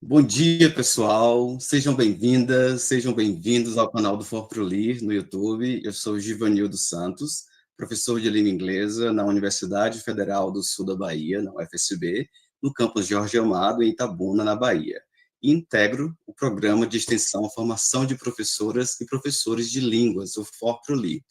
Bom dia, pessoal. Sejam bem-vindas, sejam bem-vindos ao canal do For4Li no YouTube. Eu sou Givanildo Santos, professor de língua inglesa na Universidade Federal do Sul da Bahia, na UFSB, no campus Jorge Amado, em Itabuna, na Bahia. E integro o programa de extensão Formação de Professoras e Professores de Línguas, o For4Li.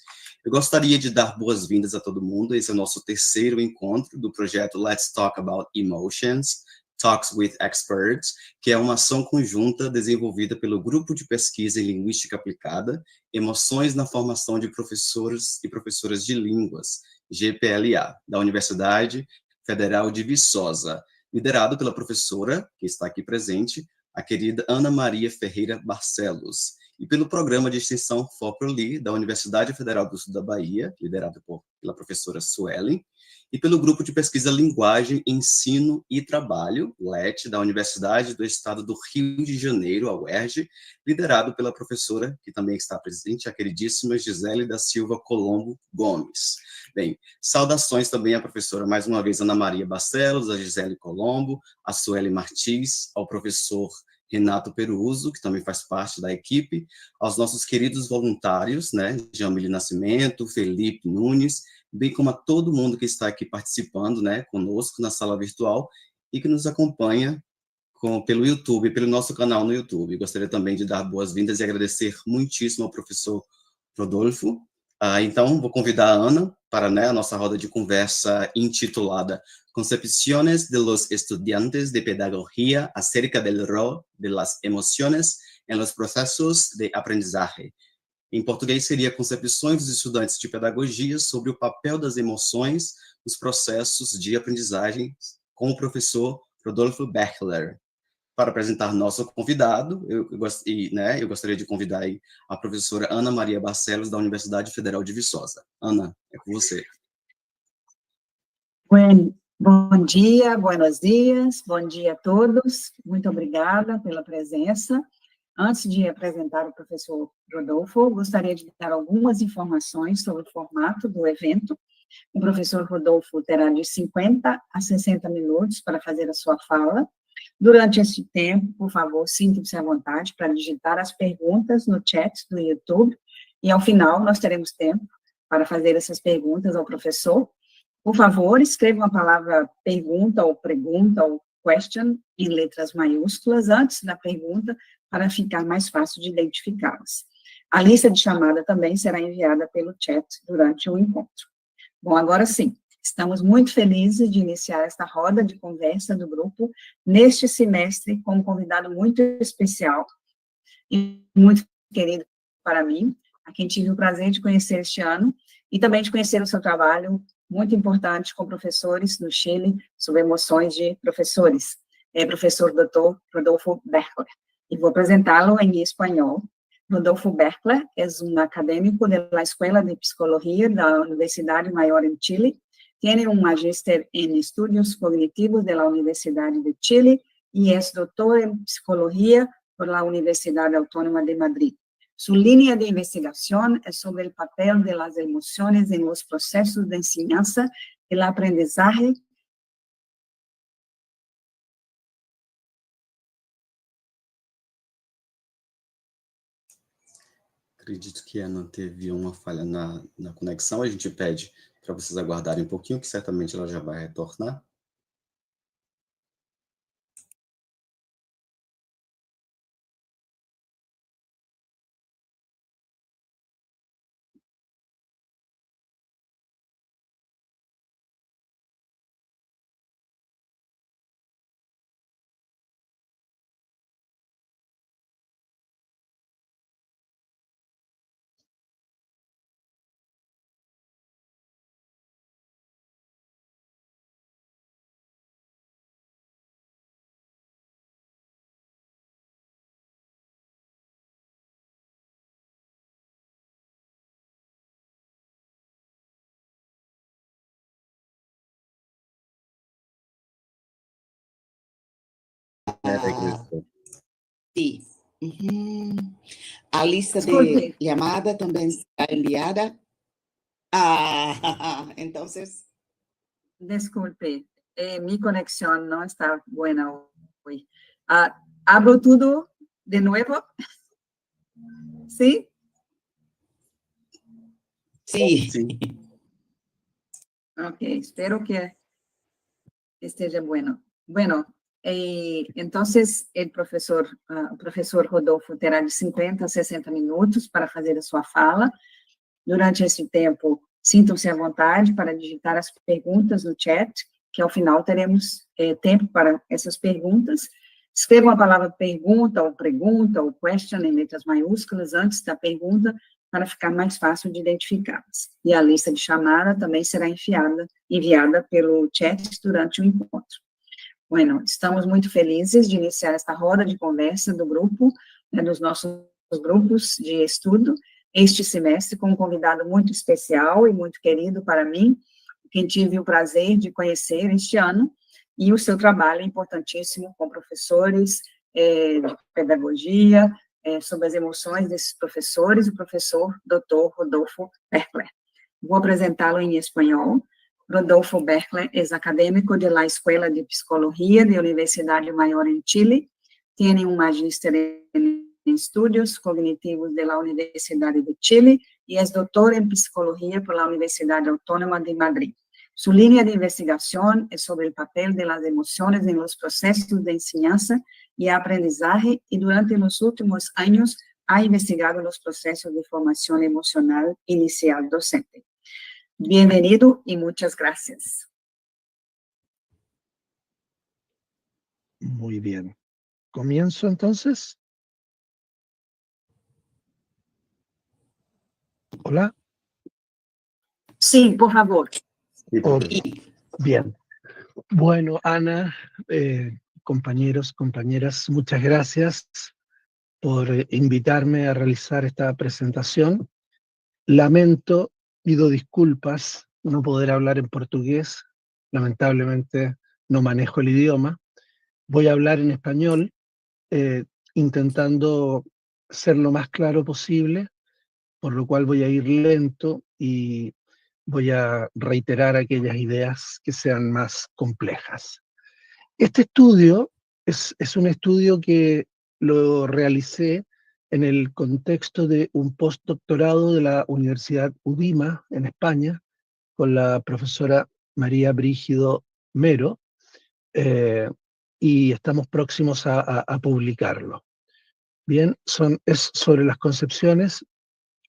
Eu gostaria de dar boas-vindas a todo mundo. Esse é o nosso terceiro encontro do projeto Let's Talk About Emotions, Talks with Experts, que é uma ação conjunta desenvolvida pelo Grupo de Pesquisa em Linguística Aplicada, Emoções na Formação de Professores e Professoras de Línguas, GPLA, da Universidade Federal de Viçosa, liderado pela professora, que está aqui presente, a querida Ana Maria Ferreira Barcelos, e pelo programa de extensão For4Li, da Universidade Federal do Sul da Bahia, liderado pela professora Suelen, e pelo Grupo de Pesquisa Linguagem, Ensino e Trabalho, LET, da Universidade do Estado do Rio de Janeiro, a UERJ, liderado pela professora, que também está presente, a queridíssima Gisele da Silva Colombo Gomes. Bem, saudações também à professora, mais uma vez, Ana Maria Barcelos, a Gisele Colombo, a Sueli Martins, ao professor Renato Peruso, que também faz parte da equipe, aos nossos queridos voluntários, né, Jamile Nascimento, Felipe Nunes, bem como a todo mundo que está aqui participando, né, conosco na sala virtual e que nos acompanha pelo YouTube, pelo nosso canal no YouTube. Gostaria também de dar boas-vindas e agradecer muitíssimo ao professor Rodolfo. Então, vou convidar a Ana para, né, a nossa roda de conversa intitulada Concepciones de los estudiantes de pedagogía acerca del rol de las emociones en los procesos de aprendizaje. Em português, seria Concepções dos estudantes de pedagogia sobre o papel das emoções nos processos de aprendizagem, com o professor Rodolfo Bechler. Para apresentar nosso convidado, eu gostaria de convidar aí a professora Ana Maria Barcelos, da Universidade Federal de Viçosa. Ana, é com você. Bom dia, buenos dias, bom dia a todos. Muito obrigada pela presença. Antes de apresentar o professor Rodolfo, gostaria de dar algumas informações sobre o formato do evento. O professor Rodolfo terá de 50 a 60 minutos para fazer a sua fala. Durante esse tempo, por favor, sinta-se à vontade para digitar as perguntas no chat do YouTube, e ao final nós teremos tempo para fazer essas perguntas ao professor. Por favor, escreva a palavra pergunta ou question em letras maiúsculas antes da pergunta, para ficar mais fácil de identificá-las. A lista de chamada também será enviada pelo chat durante o encontro. Bom, agora sim, estamos muito felizes de iniciar esta roda de conversa do grupo neste semestre com um convidado muito especial e muito querido para mim, a quem tive o prazer de conhecer este ano e também de conhecer o seu trabalho muito importante com professores no Chile sobre emoções de professores, professor Dr. Rodolfo Bechler. Y voy a presentarlo en español. Rodolfo Bechler es un académico de la Escuela de Psicología de la Universidad Mayor en Chile. Tiene un magíster en estudios cognitivos de la Universidad de Chile y es doctor en psicología por la Universidad Autónoma de Madrid. Su línea de investigación es sobre el papel de las emociones en los procesos de enseñanza, el aprendizaje. Acredito que a Ana teve uma falha na conexão. A gente pede para vocês aguardarem um pouquinho, que certamente ela já vai retornar. Sí. Uhum. A lista de Disculpe, llamada também será enviada. Ah, entonces, disculpe, mi conexión no está buena hoy. ¿Abro todo de nuevo? ¿Sí? sí. Sim. Ok, espero que esté bueno. Bueno, entonces el professor Rodolfo terá de 50 a 60 minutos para fazer a sua fala. Durante esse tempo, sintam-se à vontade para digitar as perguntas no chat, que ao final teremos tempo para essas perguntas. Escrevam a palavra pergunta ou question em letras maiúsculas antes da pergunta, para ficar mais fácil de identificá-las. E a lista de chamada também será enviada pelo chat durante o encontro. Bueno, estamos muito felizes de iniciar esta roda de conversa do grupo, dos nossos grupos de estudo, este semestre, com um convidado muito especial e muito querido para mim, quem tive o prazer de conhecer este ano, e o seu trabalho é importantíssimo com professores de pedagogia, sobre as emoções desses professores, o professor Dr. Rodolfo Berkler. Vou apresentá-lo em espanhol. Rodolfo Berkler es académico de la Escuela de Psicología de Universidad Mayor en Chile, tiene un magíster en Estudios Cognitivos de la Universidad de Chile y es doctor en Psicología por la Universidad Autónoma de Madrid. Su línea de investigación es sobre el papel de las emociones en los procesos de enseñanza y aprendizaje, y durante los últimos años ha investigado los procesos de formación emocional inicial docente. Bienvenido y muchas gracias. Muy bien. ¿Comienzo entonces? Hola. Sí, por favor. Ok, bien. Bueno, Ana, compañeros, compañeras, muchas gracias por invitarme a realizar esta presentación. Lamento, pido disculpas, no poder hablar en portugués. Lamentablemente no manejo el idioma. Voy a hablar en español, intentando ser lo más claro posible, por lo cual voy a ir lento y voy a reiterar aquellas ideas que sean más complejas. Este estudio es un estudio que lo realicé en el contexto de un postdoctorado de la Universidad UDIMA en España, con la profesora María Brígido Mero, y estamos próximos a publicarlo. Bien, es sobre las concepciones,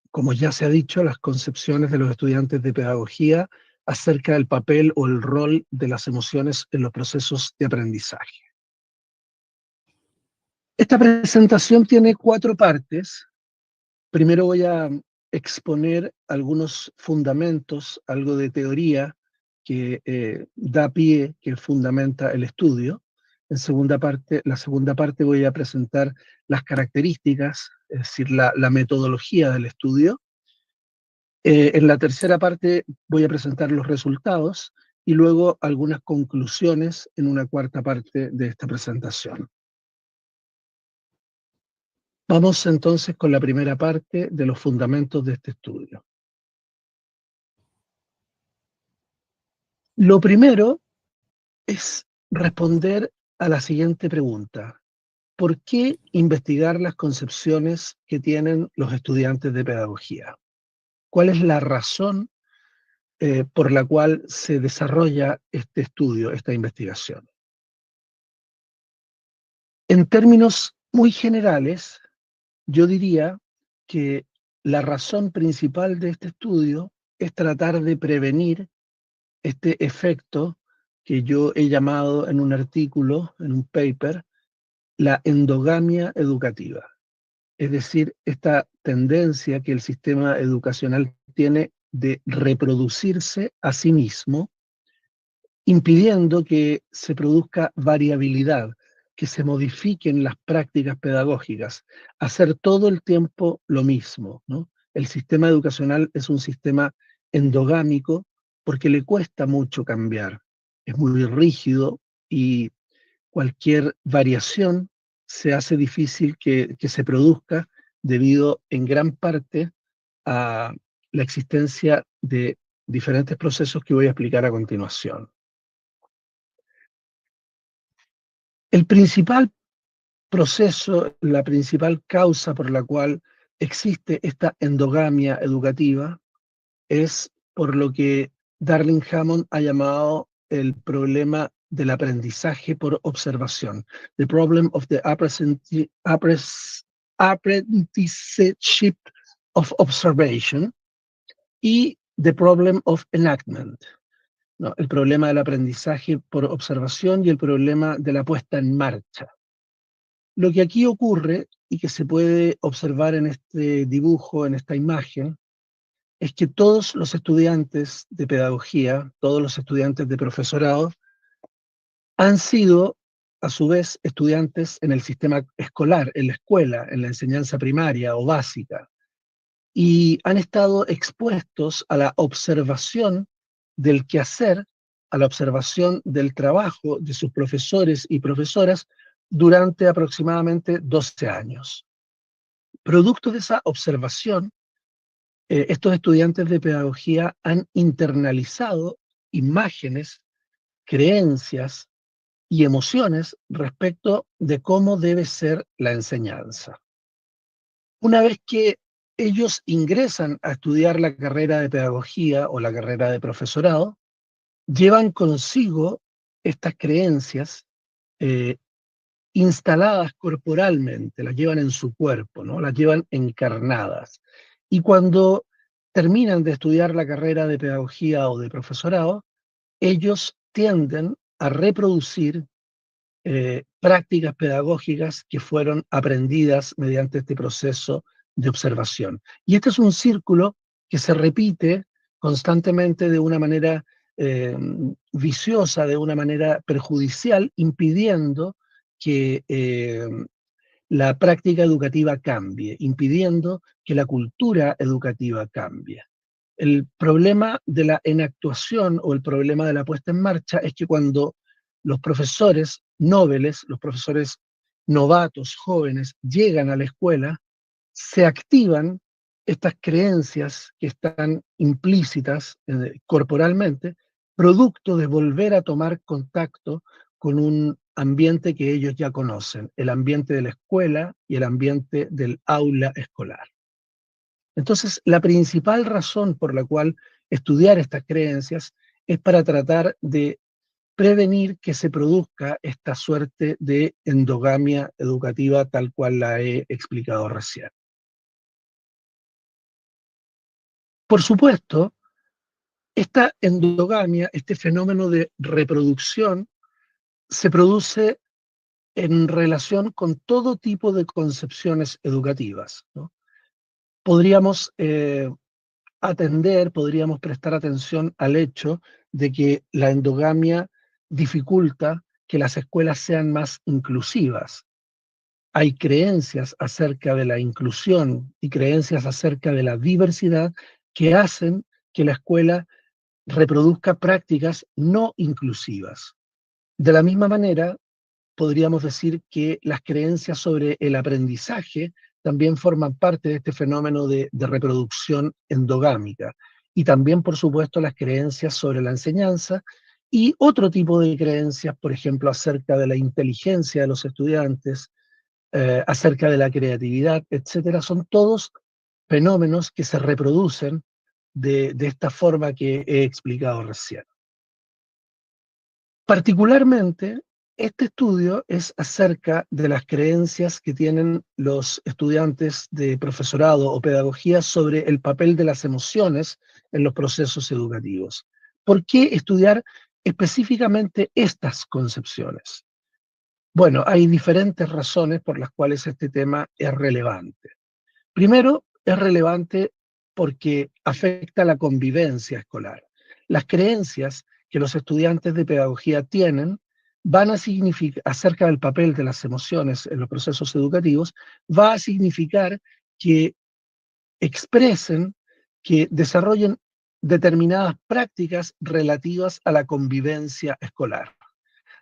como ya se ha dicho, las concepciones de los estudiantes de pedagogía acerca del papel o el rol de las emociones en los procesos de aprendizaje. Esta presentación tiene 4 partes. Primero voy a exponer algunos fundamentos, algo de teoría que da pie, que fundamenta el estudio. La segunda parte voy a presentar las características, es decir, la metodología del estudio. En la tercera parte voy a presentar los resultados y luego algunas conclusiones en una cuarta parte de esta presentación. Vamos entonces con la primera parte de los fundamentos de este estudio. Lo primero es responder a la siguiente pregunta: ¿por qué investigar las concepciones que tienen los estudiantes de pedagogía? ¿Cuál es la razón por la cual se desarrolla este estudio, esta investigación? En términos muy generales, yo diría que la razón principal de este estudio es tratar de prevenir este efecto que yo he llamado en un artículo, en un paper, la endogamia educativa. Es decir, esta tendencia que el sistema educacional tiene de reproducirse a sí mismo, impidiendo que se produzca variabilidad, que se modifiquen las prácticas pedagógicas, hacer todo el tiempo lo mismo, ¿no? El sistema educacional es un sistema endogámico porque le cuesta mucho cambiar, es muy rígido y cualquier variación se hace difícil que se produzca debido en gran parte a la existencia de diferentes procesos que voy a explicar a continuación. El principal proceso, la principal causa por la cual existe esta endogamia educativa es por lo que Darling Hammond ha llamado el problema del aprendizaje por observación, the problem of the apprenticeship of observation, y the problem of enactment, ¿no? El problema del aprendizaje por observación y el problema de la puesta en marcha. Lo que aquí ocurre y que se puede observar en este dibujo, en esta imagen, es que todos los estudiantes de pedagogía, todos los estudiantes de profesorado, han sido, a su vez, estudiantes en el sistema escolar, en la escuela, en la enseñanza primaria o básica, y han estado expuestos a la observación del quehacer, a la observación del trabajo de sus profesores y profesoras durante aproximadamente 12 años. Producto de esa observación, estos estudiantes de pedagogía han internalizado imágenes, creencias y emociones respecto de cómo debe ser la enseñanza. Una vez que ellos ingresan a estudiar la carrera de pedagogía o la carrera de profesorado, llevan consigo estas creencias instaladas corporalmente, las llevan en su cuerpo, ¿no? Las llevan encarnadas. Y cuando terminan de estudiar la carrera de pedagogía o de profesorado, ellos tienden a reproducir prácticas pedagógicas que fueron aprendidas mediante este proceso de observación. Y este es un círculo que se repite constantemente de una manera viciosa, de una manera perjudicial, impidiendo que la práctica educativa cambie, impidiendo que la cultura educativa cambie. El problema de la enactuación o el problema de la puesta en marcha es que cuando los profesores noveles, los profesores novatos, jóvenes, llegan a la escuela, se activan estas creencias que están implícitas corporalmente, producto de volver a tomar contacto con un ambiente que ellos ya conocen, el ambiente de la escuela y el ambiente del aula escolar. Entonces, la principal razón por la cual estudiar estas creencias es para tratar de prevenir que se produzca esta suerte de endogamia educativa tal cual la he explicado recién. Por supuesto, esta endogamia, este fenómeno de reproducción, se produce en relación con todo tipo de concepciones educativas, ¿no? Podríamos podríamos prestar atención al hecho de que la endogamia dificulta que las escuelas sean más inclusivas. Hay creencias acerca de la inclusión y creencias acerca de la diversidad que hacen que la escuela reproduzca prácticas no inclusivas. De la misma manera, podríamos decir que las creencias sobre el aprendizaje también forman parte de este fenómeno de reproducción endogámica. Y también, por supuesto, las creencias sobre la enseñanza y otro tipo de creencias, por ejemplo, acerca de la inteligencia de los estudiantes, acerca de la creatividad, etcétera, son todos fenómenos que se reproducen de esta forma que he explicado recién. Particularmente, este estudio es acerca de las creencias que tienen los estudiantes de profesorado o pedagogía sobre el papel de las emociones en los procesos educativos. ¿Por qué estudiar específicamente estas concepciones? Bueno, hay diferentes razones por las cuales este tema es relevante. Primero, es relevante porque afecta la convivencia escolar. Las creencias que los estudiantes de pedagogía tienen van a significar, acerca del papel de las emociones en los procesos educativos, va a significar que expresen, que desarrollen determinadas prácticas relativas a la convivencia escolar.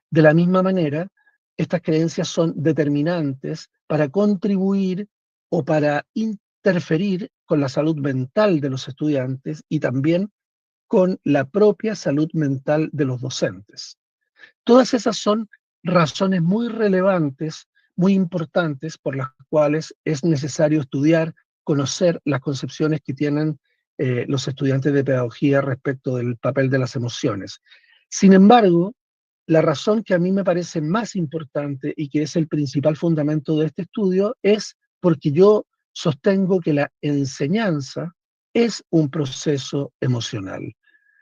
De la misma manera, estas creencias son determinantes para contribuir o para interferir con la salud mental de los estudiantes y también con la propia salud mental de los docentes. Todas esas son razones muy relevantes, muy importantes, por las cuales es necesario estudiar, conocer las concepciones que tienen los estudiantes de pedagogía respecto del papel de las emociones. Sin embargo, la razón que a mí me parece más importante y que es el principal fundamento de este estudio es porque yo sostengo que la enseñanza es un proceso emocional.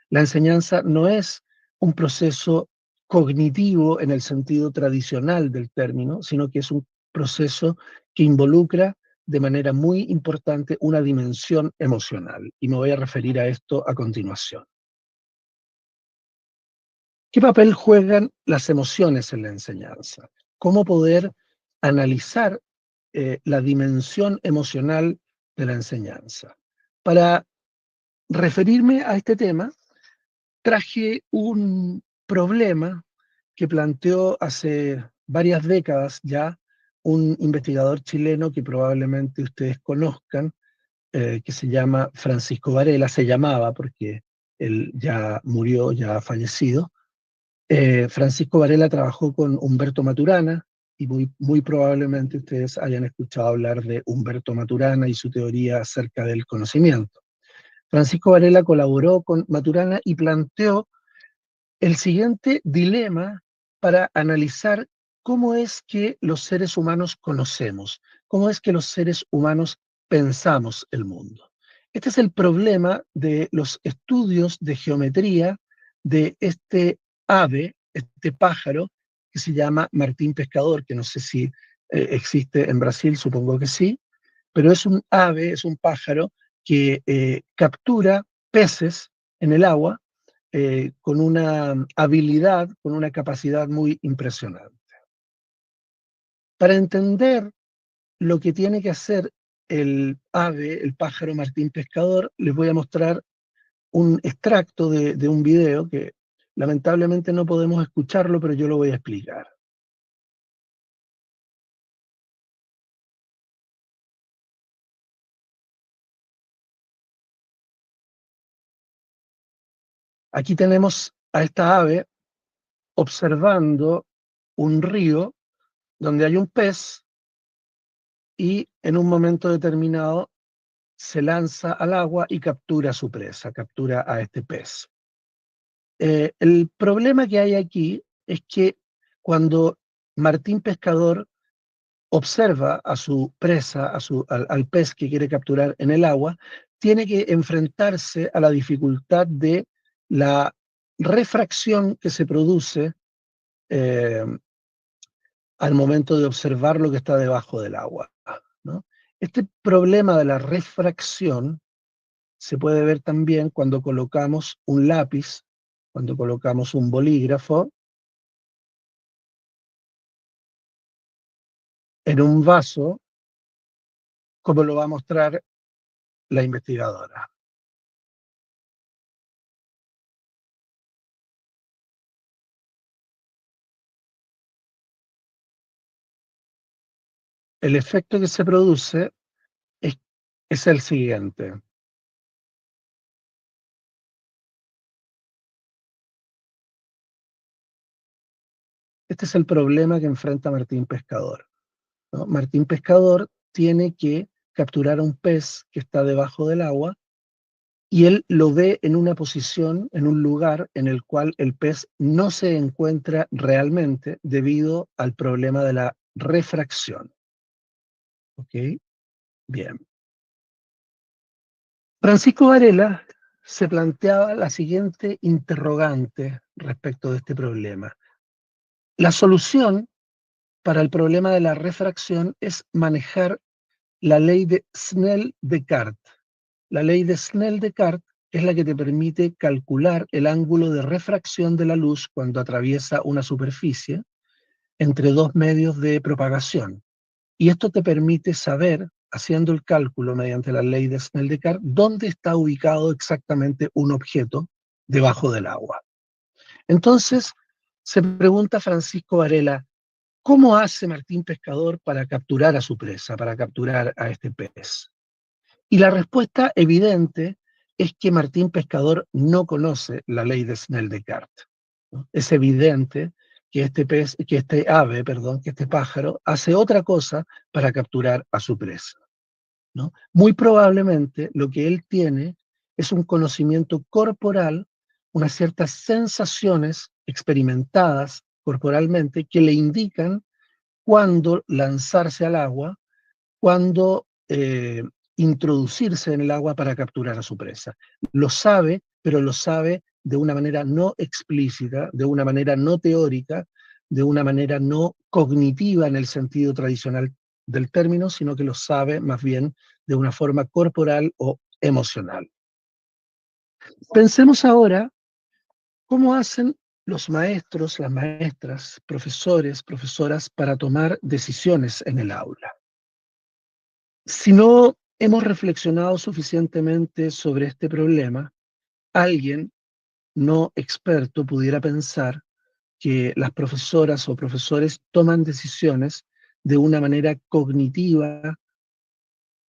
La enseñanza no es un proceso cognitivo en el sentido tradicional del término, sino que es un proceso que involucra de manera muy importante una dimensión emocional. Y me voy a referir a esto a continuación. ¿Qué papel juegan las emociones en la enseñanza? ¿Cómo poder analizar la dimensión emocional de la enseñanza? Para referirme a este tema, traje un problema que planteó hace varias décadas ya un investigador chileno que probablemente ustedes conozcan, que se llama Francisco Varela, se llamaba porque él ya murió, ya ha fallecido. Francisco Varela trabajó con Humberto Maturana y muy probablemente ustedes hayan escuchado hablar de Humberto Maturana y su teoría acerca del conocimiento. Francisco Varela colaboró con Maturana y planteó el siguiente dilema para analizar cómo es que los seres humanos conocemos, cómo es que los seres humanos pensamos el mundo. Este es el problema de los estudios de geometría de este ave, este pájaro, que se llama martín pescador, que no sé si existe en Brasil, supongo que sí, pero es un ave, es un pájaro que captura peces en el agua con una habilidad, con una capacidad muy impresionante. Para entender lo que tiene que hacer el ave, el pájaro martín pescador, les voy a mostrar un extracto de un video que lamentablemente no podemos escucharlo, pero yo lo voy a explicar. Aquí tenemos a esta ave observando un río donde hay un pez y en un momento determinado se lanza al agua y captura a su presa, captura a este pez. El problema que hay aquí es que cuando Martín Pescador observa a su presa, al pez que quiere capturar en el agua, tiene que enfrentarse a la dificultad de la refracción que se produce al momento de observar lo que está debajo del agua, ¿no? Este problema de la refracción se puede ver también cuando colocamos un lápiz, cuando colocamos un bolígrafo en un vaso, como lo va a mostrar la investigadora. El efecto que se produce es el siguiente. Este es el problema que enfrenta Martín Pescador, ¿no? Martín Pescador tiene que capturar a un pez que está debajo del agua y él lo ve en una posición, en un lugar en el cual el pez no se encuentra realmente debido al problema de la refracción. ¿Ok? Bien. Francisco Varela se planteaba la siguiente interrogante respecto de este problema. La solución para el problema de la refracción es manejar la ley de Snell-Descartes. La ley de Snell-Descartes es la que te permite calcular el ángulo de refracción de la luz cuando atraviesa una superficie entre dos medios de propagación. Y esto te permite saber, haciendo el cálculo mediante la ley de Snell-Descartes, dónde está ubicado exactamente un objeto debajo del agua. Entonces, se pregunta Francisco Varela, ¿cómo hace Martín Pescador para capturar a su presa, para capturar a este pez? Y la respuesta evidente es que Martín Pescador no conoce la ley de Snell-Descartes, ¿no? Es evidente que este ave, que este pájaro, hace otra cosa para capturar a su presa, ¿no? Muy probablemente lo que él tiene es un conocimiento corporal, unas ciertas sensaciones experimentadas corporalmente que le indican cuándo lanzarse al agua, cuándo introducirse en el agua para capturar a su presa. Lo sabe, pero lo sabe de una manera no explícita, de una manera no teórica, de una manera no cognitiva en el sentido tradicional del término, sino que lo sabe más bien de una forma corporal o emocional. Pensemos ahora cómo hacen los maestros, las maestras, profesores, profesoras para tomar decisiones en el aula. Si no hemos reflexionado suficientemente sobre este problema, alguien no experto pudiera pensar que las profesoras o profesores toman decisiones de una manera cognitiva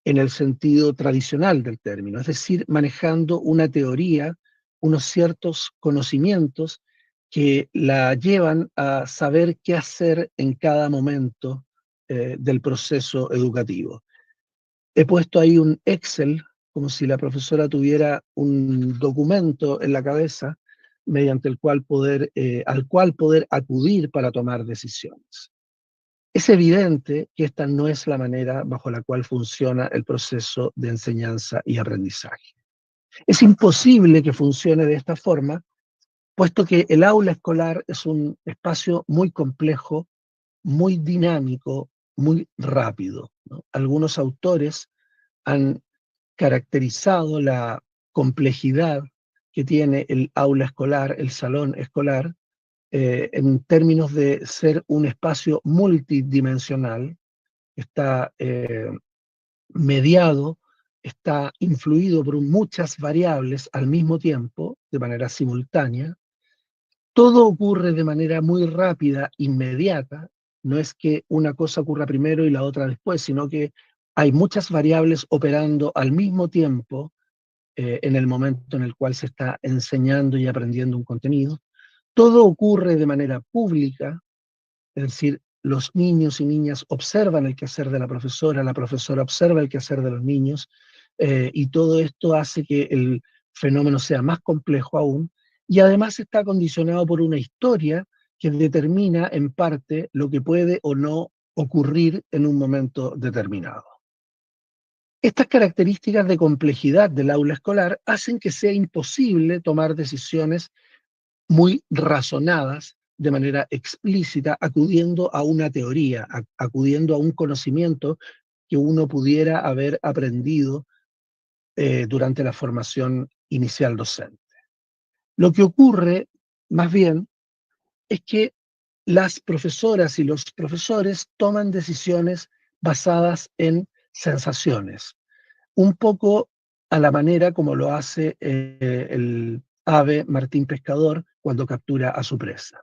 en el sentido tradicional del término, es decir, manejando una teoría, unos ciertos conocimientos que la llevan a saber qué hacer en cada momento del proceso educativo. He puesto ahí un Excel, como si la profesora tuviera un documento en la cabeza mediante el cual al cual poder acudir para tomar decisiones. Es evidente que esta no es la manera bajo la cual funciona el proceso de enseñanza y aprendizaje. Es imposible que funcione de esta forma, puesto que el aula escolar es un espacio muy complejo, muy dinámico, muy rápido, ¿no? Algunos autores han caracterizado la complejidad que tiene el aula escolar, el salón escolar, en términos de ser un espacio multidimensional, está mediado, está influido por muchas variables al mismo tiempo, de manera simultánea. Todo ocurre de manera muy rápida, inmediata. No es que una cosa ocurra primero y la otra después, sino que hay muchas variables operando al mismo tiempo en el momento en el cual se está enseñando y aprendiendo un contenido. Todo ocurre de manera pública, es decir, los niños y niñas observan el quehacer de la profesora observa el quehacer de los niños, y todo esto hace que el fenómeno sea más complejo aún, y además está condicionado por una historia que determina en parte lo que puede o no ocurrir en un momento determinado. Estas características de complejidad del aula escolar hacen que sea imposible tomar decisiones muy razonadas de manera explícita, acudiendo a una teoría, acudiendo a un conocimiento que uno pudiera haber aprendido durante la formación inicial docente. Lo que ocurre, más bien, es que las profesoras y los profesores toman decisiones basadas en sensaciones, un poco a la manera como lo hace el ave Martín Pescador cuando captura a su presa.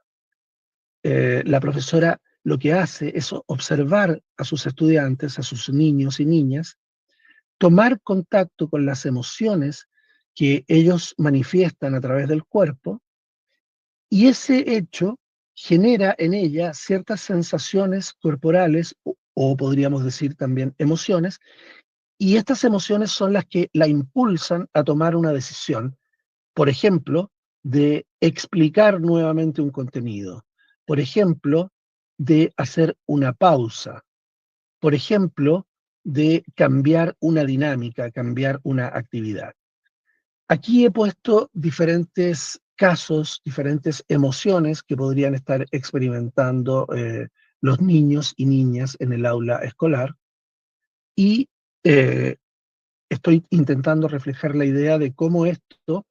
La profesora lo que hace es observar a sus estudiantes, a sus niños y niñas, tomar contacto con las emociones que ellos manifiestan a través del cuerpo, y ese hecho genera en ella ciertas sensaciones corporales, o podríamos decir también emociones, y estas emociones son las que la impulsan a tomar una decisión, por ejemplo, de explicar nuevamente un contenido, por ejemplo, de hacer una pausa, por ejemplo, de cambiar una dinámica, cambiar una actividad. Aquí he puesto diferentes casos, diferentes emociones que podrían estar experimentando los niños y niñas en el aula escolar, y estoy intentando reflejar la idea de cómo esto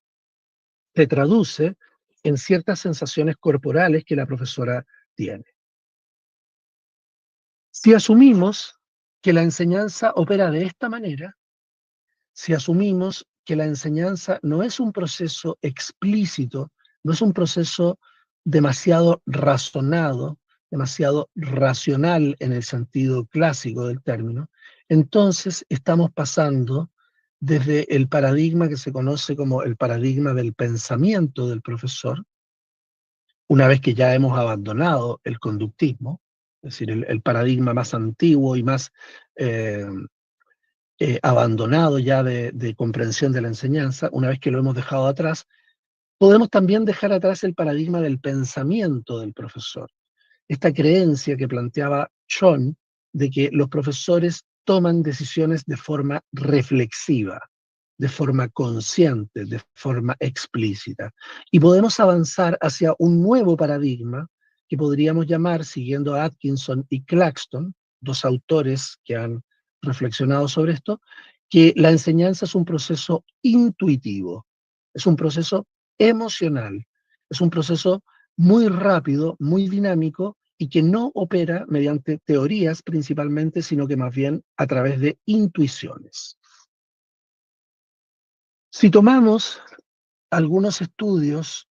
se traduce en ciertas sensaciones corporales que la profesora tiene. Si asumimos que la enseñanza opera de esta manera, si asumimos que la enseñanza no es un proceso explícito, no es un proceso demasiado razonado, demasiado racional en el sentido clásico del término, entonces estamos pasando desde el paradigma que se conoce como el paradigma del pensamiento del profesor, una vez que ya hemos abandonado el conductismo, es decir, el paradigma más antiguo y más eh, abandonado ya de comprensión de la enseñanza, una vez que lo hemos dejado atrás, podemos también dejar atrás el paradigma del pensamiento del profesor. Esta creencia que planteaba John de que los profesores toman decisiones de forma reflexiva, de forma consciente, de forma explícita. Y podemos avanzar hacia un nuevo paradigma que podríamos llamar, siguiendo a Atkinson y Claxton, dos autores que han reflexionado sobre esto, que la enseñanza es un proceso intuitivo, es un proceso emocional, es un proceso muy rápido, muy dinámico y que no opera mediante teorías principalmente, sino que más bien a través de intuiciones. Si tomamos algunos estudios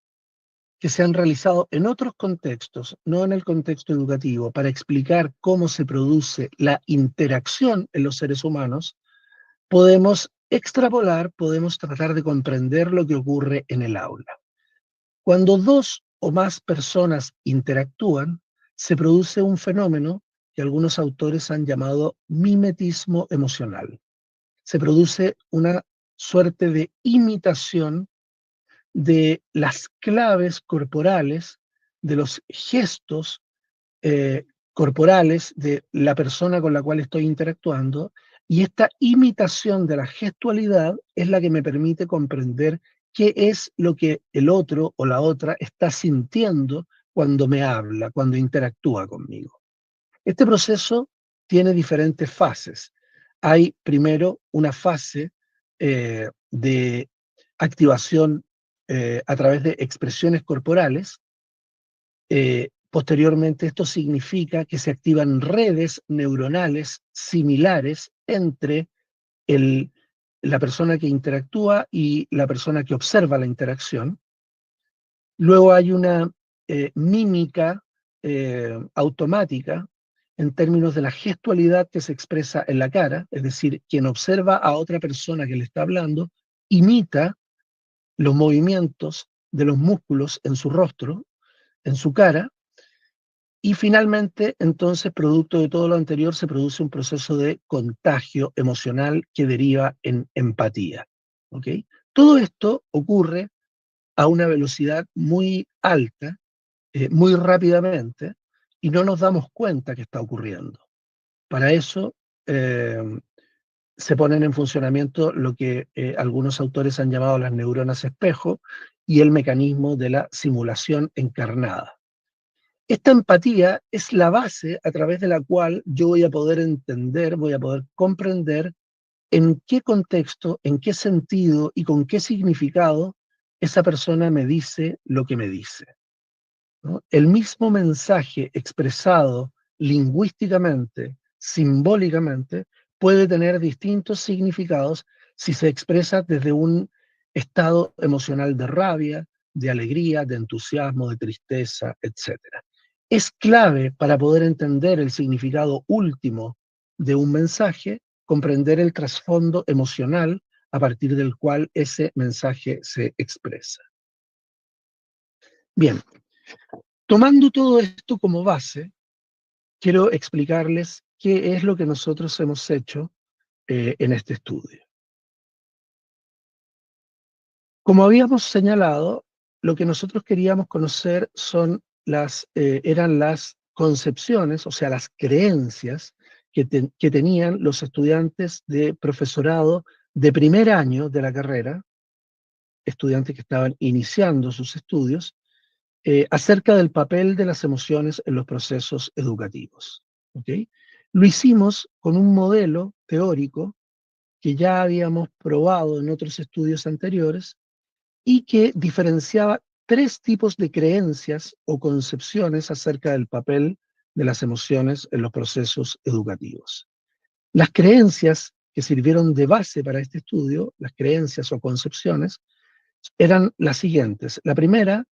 que se han realizado en otros contextos, no en el contexto educativo, para explicar cómo se produce la interacción en los seres humanos, podemos extrapolar, podemos tratar de comprender lo que ocurre en el aula. Cuando dos o más personas interactúan, se produce un fenómeno que algunos autores han llamado mimetismo emocional. Se produce una suerte de imitación de las claves corporales, de los gestos corporales de la persona con la cual estoy interactuando, y esta imitación de la gestualidad es la que me permite comprender qué es lo que el otro o la otra está sintiendo cuando me habla, cuando interactúa conmigo. Este proceso tiene diferentes fases. Hay primero una fase de activación a través de expresiones corporales. Posteriormente, esto significa que se activan redes neuronales similares entre la persona que interactúa y la persona que observa la interacción. Luego hay una mímica automática en términos de la gestualidad que se expresa en la cara, es decir, quien observa a otra persona que le está hablando, imita los movimientos de los músculos en su rostro, en su cara, y finalmente, entonces, producto de todo lo anterior, se produce un proceso de contagio emocional que deriva en empatía. ¿Okay? Todo esto ocurre a una velocidad muy alta, muy rápidamente, y no nos damos cuenta que está ocurriendo. Para eso se ponen en funcionamiento lo que algunos autores han llamado las neuronas espejo y el mecanismo de la simulación encarnada. Esta empatía es la base a través de la cual yo voy a poder entender, voy a poder comprender en qué contexto, en qué sentido y con qué significado esa persona me dice lo que me dice, ¿no? El mismo mensaje expresado lingüísticamente, simbólicamente, puede tener distintos significados si se expresa desde un estado emocional de rabia, de alegría, de entusiasmo, de tristeza, etc. Es clave para poder entender el significado último de un mensaje, comprender el trasfondo emocional a partir del cual ese mensaje se expresa. Bien, tomando todo esto como base, quiero explicarles qué es lo que nosotros hemos hecho en este estudio. Como habíamos señalado, lo que nosotros queríamos conocer eran las concepciones, o sea, las creencias que tenían los estudiantes de profesorado de primer año de la carrera, estudiantes que estaban iniciando sus estudios, acerca del papel de las emociones en los procesos educativos. ¿Okay? Lo hicimos con un modelo teórico que ya habíamos probado en otros estudios anteriores y que diferenciaba tres tipos de creencias o concepciones acerca del papel de las emociones en los procesos educativos. Las creencias que sirvieron de base para este estudio, las creencias o concepciones, eran las siguientes. La primera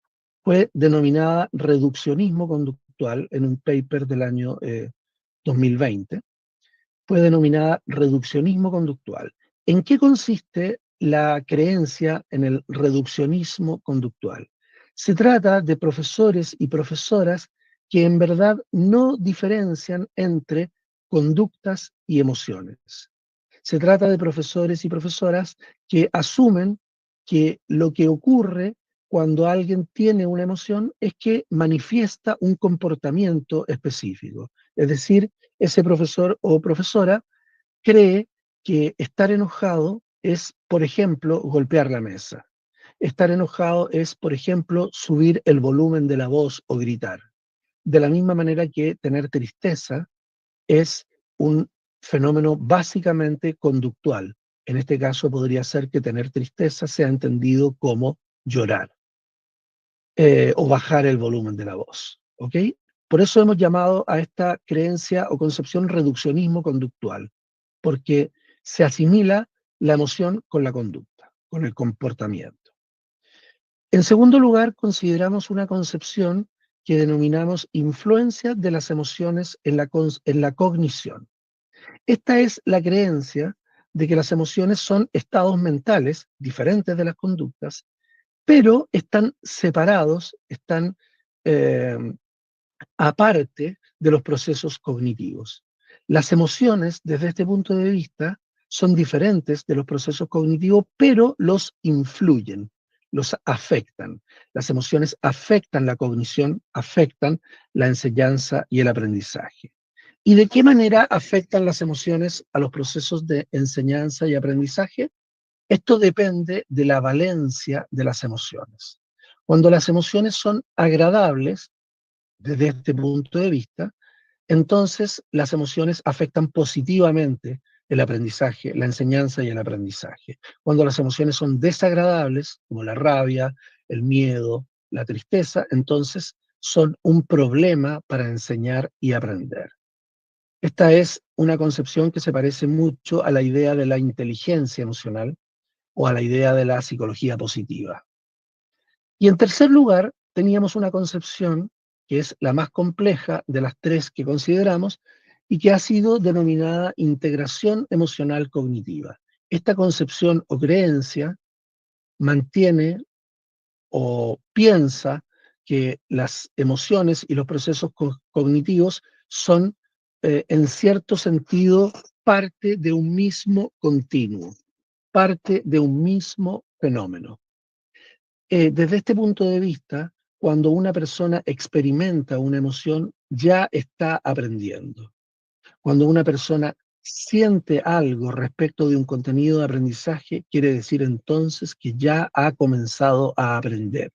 fue denominada reduccionismo conductual. conductual en un paper del año 2020. Fue denominada reduccionismo conductual. ¿En qué consiste la creencia en el reduccionismo conductual? Se trata de profesores y profesoras que en verdad no diferencian entre conductas y emociones. Se trata de profesores y profesoras que asumen que lo que ocurre cuando alguien tiene una emoción es que manifiesta un comportamiento específico. Es decir, ese profesor o profesora cree que estar enojado es, por ejemplo, golpear la mesa. Estar enojado es, por ejemplo, subir el volumen de la voz o gritar. De la misma manera que tener tristeza es un fenómeno básicamente conductual. En este caso podría ser que tener tristeza sea entendido como llorar o bajar el volumen de la voz. ¿Ok? Por eso hemos llamado a esta creencia o concepción reduccionismo conductual, porque se asimila la emoción con la conducta, con el comportamiento. En segundo lugar, consideramos una concepción que denominamos influencia de las emociones en la cognición. Esta es la creencia de que las emociones son estados mentales diferentes de las conductas, pero están separados, están eh, aparte de los procesos cognitivos. Las emociones, desde este punto de vista, son diferentes de los procesos cognitivos, pero los influyen, los afectan. Las emociones afectan la cognición, afectan la enseñanza y el aprendizaje. ¿Y de qué manera afectan las emociones a los procesos de enseñanza y aprendizaje? Esto depende de la valencia de las emociones. Cuando las emociones son agradables, desde este punto de vista, entonces las emociones afectan positivamente el aprendizaje, la enseñanza y el aprendizaje. Cuando las emociones son desagradables, como la rabia, el miedo, la tristeza, entonces son un problema para enseñar y aprender. Esta es una concepción que se parece mucho a la idea de la inteligencia emocional o a la idea de la psicología positiva. Y en tercer lugar, teníamos una concepción que es la más compleja de las tres que consideramos y que ha sido denominada integración emocional cognitiva. Esta concepción o creencia mantiene o piensa que las emociones y los procesos cognitivos son, en cierto sentido, parte de un mismo continuo, parte de un mismo fenómeno. Desde este punto de vista, cuando una persona experimenta una emoción, ya está aprendiendo. Cuando una persona siente algo respecto de un contenido de aprendizaje, quiere decir entonces que ya ha comenzado a aprender.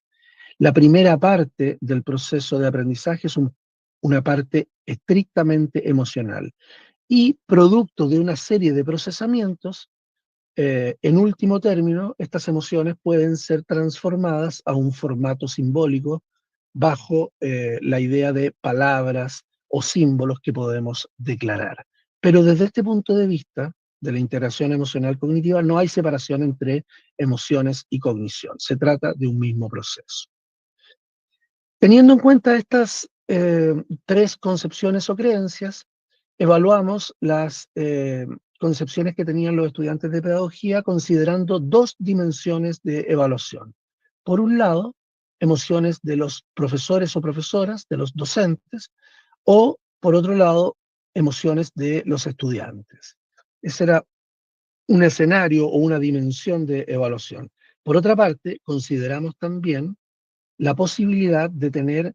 La primera parte del proceso de aprendizaje es una parte estrictamente emocional y producto de una serie de procesamientos. En último término, estas emociones pueden ser transformadas a un formato simbólico bajo la idea de palabras o símbolos que podemos declarar. Pero desde este punto de vista de la integración emocional cognitiva, no hay separación entre emociones y cognición. Se trata de un mismo proceso. Teniendo en cuenta estas tres concepciones o creencias, evaluamos las concepciones que tenían los estudiantes de pedagogía considerando dos dimensiones de evaluación. Por un lado, emociones de los profesores o profesoras, de los docentes, o por otro lado, emociones de los estudiantes. Ese era un escenario o una dimensión de evaluación. Por otra parte, consideramos también la posibilidad de tener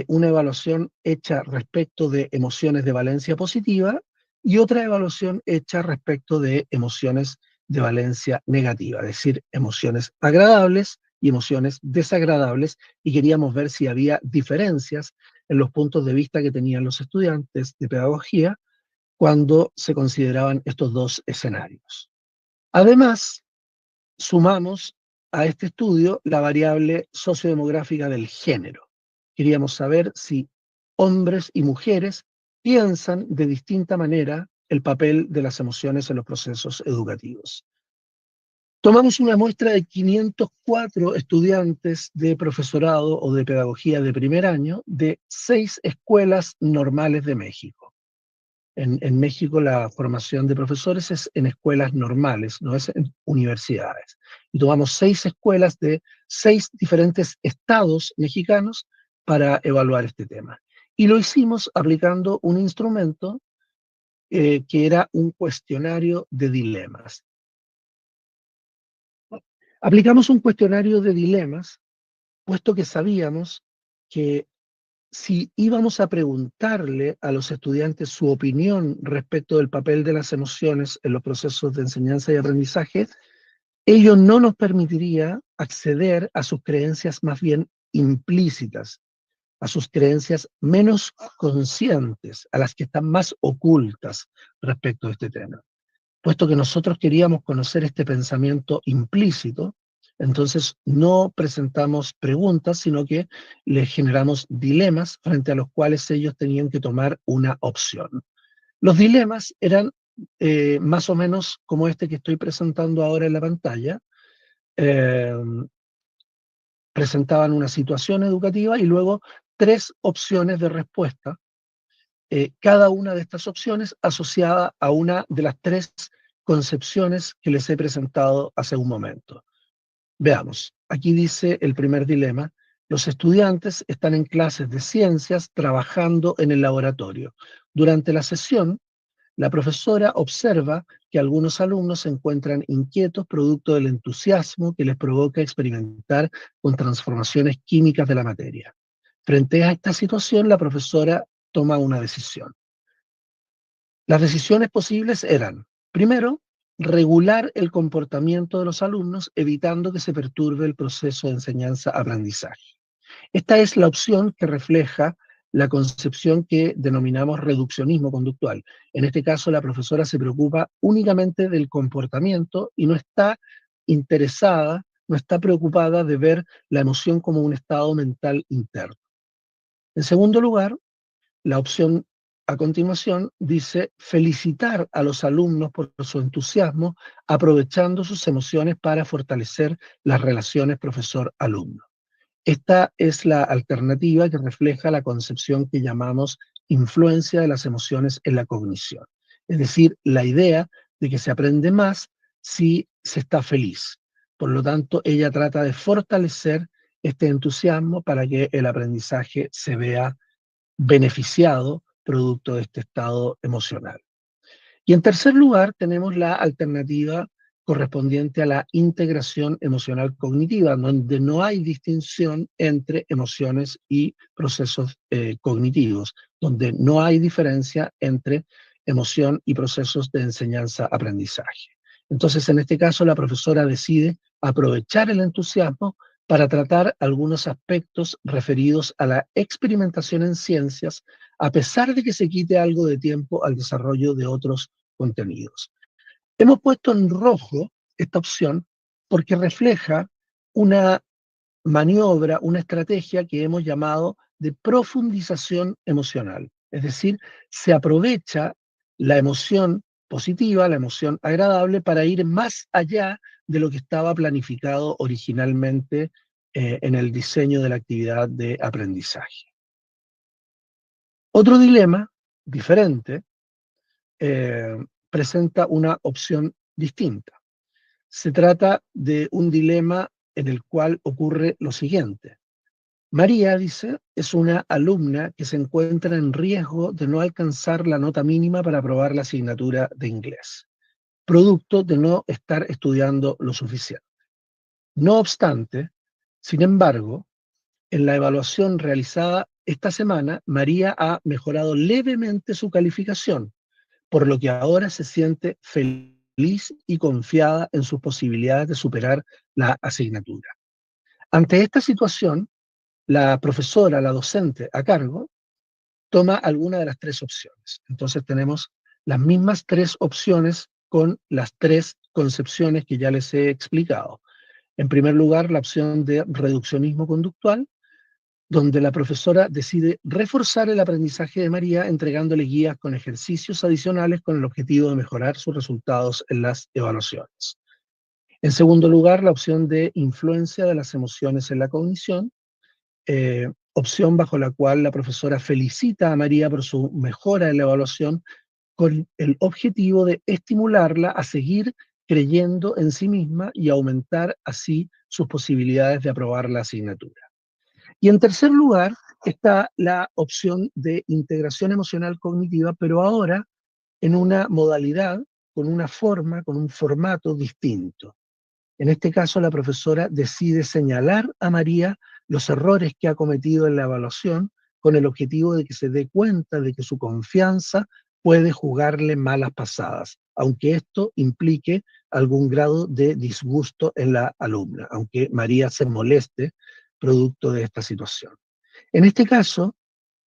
una evaluación hecha respecto de emociones de valencia positiva y otra evaluación hecha respecto de emociones de valencia negativa, es decir, emociones agradables y emociones desagradables, y queríamos ver si había diferencias en los puntos de vista que tenían los estudiantes de pedagogía cuando se consideraban estos dos escenarios. Además, sumamos a este estudio la variable sociodemográfica del género. Queríamos saber si hombres y mujeres piensan de distinta manera el papel de las emociones en los procesos educativos. Tomamos una muestra de 504 estudiantes de profesorado o de pedagogía de primer año de 6 escuelas normales de México. En México la formación de profesores es en escuelas normales, no es en universidades. Y tomamos 6 escuelas de 6 diferentes estados mexicanos para evaluar este tema. Y lo hicimos aplicando un instrumento que era un cuestionario de dilemas. Aplicamos un cuestionario de dilemas, puesto que sabíamos que si íbamos a preguntarle a los estudiantes su opinión respecto del papel de las emociones en los procesos de enseñanza y aprendizaje, ello no nos permitiría acceder a sus creencias más bien implícitas, a sus creencias menos conscientes, a las que están más ocultas respecto de este tema. Puesto que nosotros queríamos conocer este pensamiento implícito, entonces no presentamos preguntas, sino que les generamos dilemas frente a los cuales ellos tenían que tomar una opción. Los dilemas eran más o menos como este que estoy presentando ahora en la pantalla. Presentaban una situación educativa y luego 3 opciones de respuesta, cada una de estas opciones asociada a una de las 3 concepciones que les he presentado hace un momento. Veamos, aquí dice el primer dilema: los estudiantes están en clases de ciencias trabajando en el laboratorio. Durante la sesión, la profesora observa que algunos alumnos se encuentran inquietos producto del entusiasmo que les provoca experimentar con transformaciones químicas de la materia. Frente a esta situación, la profesora toma una decisión. Las decisiones posibles eran, primero, regular el comportamiento de los alumnos, evitando que se perturbe el proceso de enseñanza-aprendizaje. Esta es la opción que refleja la concepción que denominamos reduccionismo conductual. En este caso, la profesora se preocupa únicamente del comportamiento y no está interesada, no está preocupada de ver la emoción como un estado mental interno. En segundo lugar, la opción a continuación dice felicitar a los alumnos por su entusiasmo, aprovechando sus emociones para fortalecer las relaciones profesor-alumno. Esta es la alternativa que refleja la concepción que llamamos influencia de las emociones en la cognición. Es decir, la idea de que se aprende más si se está feliz. Por lo tanto, ella trata de fortalecer este entusiasmo para que el aprendizaje se vea beneficiado producto de este estado emocional. Y en tercer lugar, tenemos la alternativa correspondiente a la integración emocional cognitiva, donde no hay distinción entre emociones y procesos cognitivos, donde no hay diferencia entre emoción y procesos de enseñanza-aprendizaje. Entonces, en este caso, la profesora decide aprovechar el entusiasmo para tratar algunos aspectos referidos a la experimentación en ciencias, a pesar de que se quite algo de tiempo al desarrollo de otros contenidos. Hemos puesto en rojo esta opción porque refleja una maniobra, una estrategia que hemos llamado de profundización emocional. Es decir, se aprovecha la emoción positiva, la emoción agradable, para ir más allá de lo que estaba planificado originalmente en el diseño de la actividad de aprendizaje. Otro dilema diferente presenta una opción distinta. Se trata de un dilema en el cual ocurre lo siguiente. María, dice, es una alumna que se encuentra en riesgo de no alcanzar la nota mínima para aprobar la asignatura de inglés, producto de no estar estudiando lo suficiente. No obstante, sin embargo, en la evaluación realizada esta semana, María ha mejorado levemente su calificación, por lo que ahora se siente feliz y confiada en sus posibilidades de superar la asignatura. Ante esta situación, la profesora, la docente a cargo, toma alguna de las 3 opciones. Entonces tenemos las mismas 3 opciones con las 3 concepciones que ya les he explicado. En primer lugar, la opción de reduccionismo conductual, donde la profesora decide reforzar el aprendizaje de María entregándole guías con ejercicios adicionales con el objetivo de mejorar sus resultados en las evaluaciones. En segundo lugar, la opción de influencia de las emociones en la cognición, opción bajo la cual la profesora felicita a María por su mejora en la evaluación con el objetivo de estimularla a seguir creyendo en sí misma y aumentar así sus posibilidades de aprobar la asignatura. Y en tercer lugar está la opción de integración emocional cognitiva, pero ahora en una modalidad, con una forma, con un formato distinto. En este caso, la profesora decide señalar a María los errores que ha cometido en la evaluación con el objetivo de que se dé cuenta de que su confianza puede jugarle malas pasadas, aunque esto implique algún grado de disgusto en la alumna, aunque María se moleste producto de esta situación. En este caso,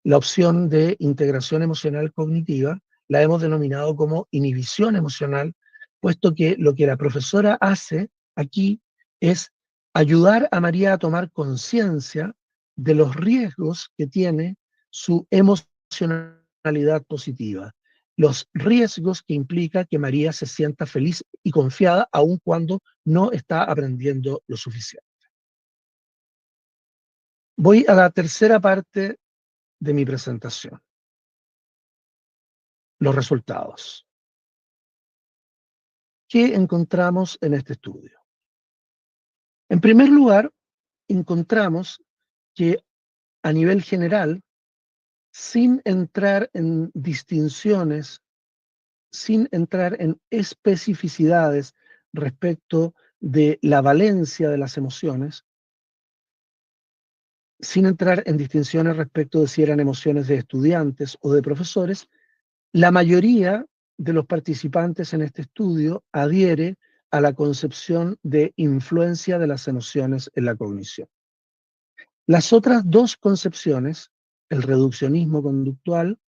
la opción de integración emocional cognitiva la hemos denominado como inhibición emocional, puesto que lo que la profesora hace aquí es ayudar a María a tomar conciencia de los riesgos que tiene su emocionalidad positiva, los riesgos que implica que María se sienta feliz y confiada aun cuando no está aprendiendo lo suficiente. Voy a la tercera parte de mi presentación. Los resultados. ¿Qué encontramos en este estudio? En primer lugar, encontramos que a nivel general, sin entrar en distinciones, sin entrar en especificidades respecto de la valencia de las emociones, sin entrar en distinciones respecto de si eran emociones de estudiantes o de profesores, la mayoría de los participantes en este estudio adhiere a la concepción de influencia de las emociones en la cognición. Las otras dos concepciones, el reduccionismo conductual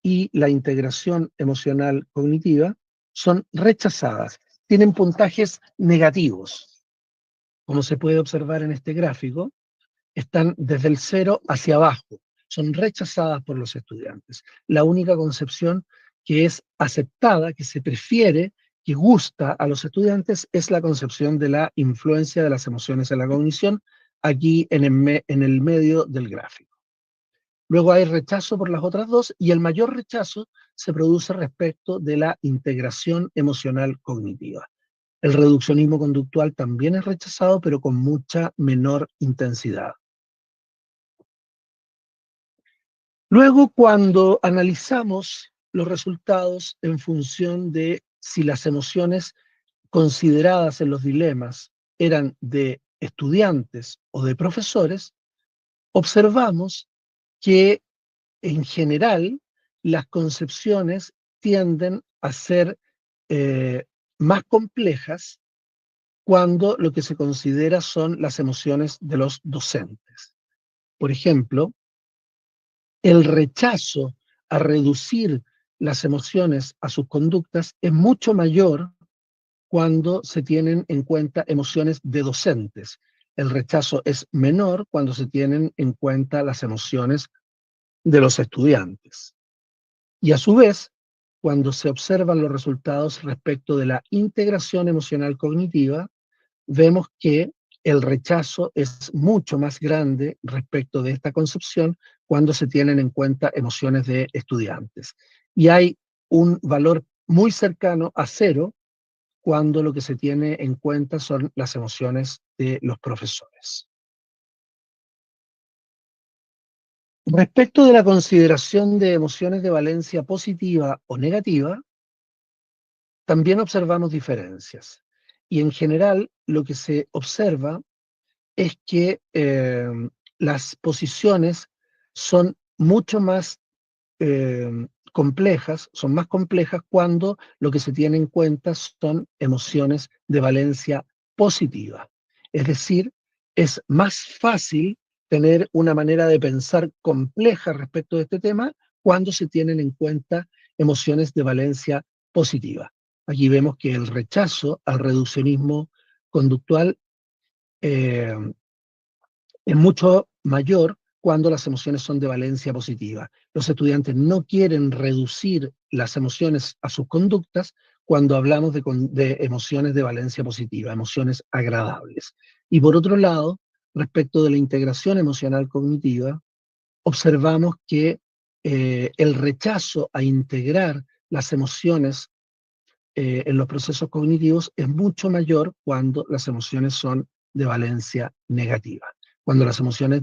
y la integración emocional cognitiva, son rechazadas, tienen puntajes negativos. Como se puede observar en este gráfico, están desde el 0 hacia abajo, son rechazadas por los estudiantes. La única concepción que es aceptada, que se prefiere, que gusta a los estudiantes, es la concepción de la influencia de las emociones en la cognición, aquí en el medio del gráfico. Luego hay rechazo por las otras dos, y el mayor rechazo se produce respecto de la integración emocional cognitiva. El reduccionismo conductual también es rechazado, pero con mucha menor intensidad. Luego, cuando analizamos los resultados en función de si las emociones consideradas en los dilemas eran de estudiantes o de profesores, observamos que en general las concepciones tienden a ser más complejas cuando lo que se considera son las emociones de los docentes. Por ejemplo, el rechazo a reducir las emociones a sus conductas es mucho mayor cuando se tienen en cuenta emociones de docentes. El rechazo es menor cuando se tienen en cuenta las emociones de los estudiantes. Y a su vez, cuando se observan los resultados respecto de la integración emocional cognitiva, vemos que el rechazo es mucho más grande respecto de esta concepción cuando se tienen en cuenta emociones de estudiantes. Y hay un valor muy cercano a 0 cuando lo que se tiene en cuenta son las emociones de los profesores. Respecto de la consideración de emociones de valencia positiva o negativa, también observamos diferencias. Y en general lo que se observa es que las posiciones son mucho más complejas, son más complejas cuando lo que se tiene en cuenta son emociones de valencia positiva. Es decir, es más fácil tener una manera de pensar compleja respecto de este tema cuando se tienen en cuenta emociones de valencia positiva. Aquí vemos que el rechazo al reduccionismo conductual es mucho mayor cuando las emociones son de valencia positiva. Los estudiantes no quieren reducir las emociones a sus conductas cuando hablamos de emociones de valencia positiva, emociones agradables. Y por otro lado, respecto de la integración emocional cognitiva, observamos que el rechazo a integrar las emociones en los procesos cognitivos es mucho mayor cuando las emociones son de valencia negativa. Cuando las emociones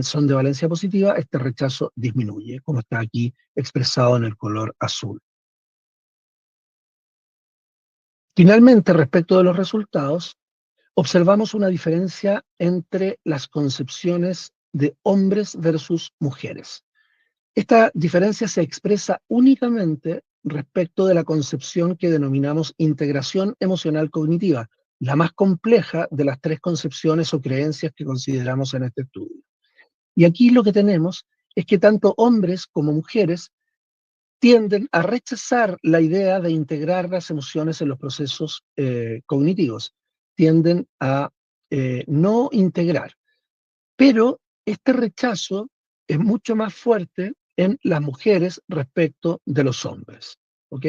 son de valencia positiva, este rechazo disminuye, como está aquí expresado en el color azul. Finalmente, respecto de los resultados, observamos una diferencia entre las concepciones de hombres versus mujeres. Esta diferencia se expresa únicamente respecto de la concepción que denominamos integración emocional cognitiva, la más compleja de las tres concepciones o creencias que consideramos en este estudio. Y aquí lo que tenemos es que tanto hombres como mujeres tienden a rechazar la idea de integrar las emociones en los procesos cognitivos, tienden a no integrar. Pero este rechazo es mucho más fuerte en las mujeres respecto de los hombres, ¿ok?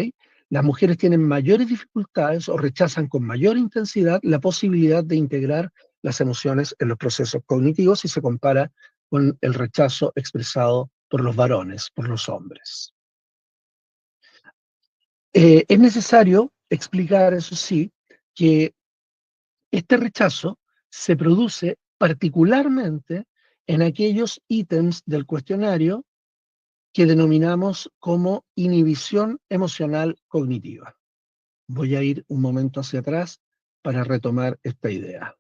Las mujeres tienen mayores dificultades o rechazan con mayor intensidad la posibilidad de integrar las emociones en los procesos cognitivos si se compara con el rechazo expresado por los varones, por los hombres. Es necesario explicar, eso sí, que este rechazo se produce particularmente en aquellos ítems del cuestionario que denominamos como inhibición emocional cognitiva. Voy a ir un momento hacia atrás para retomar esta idea.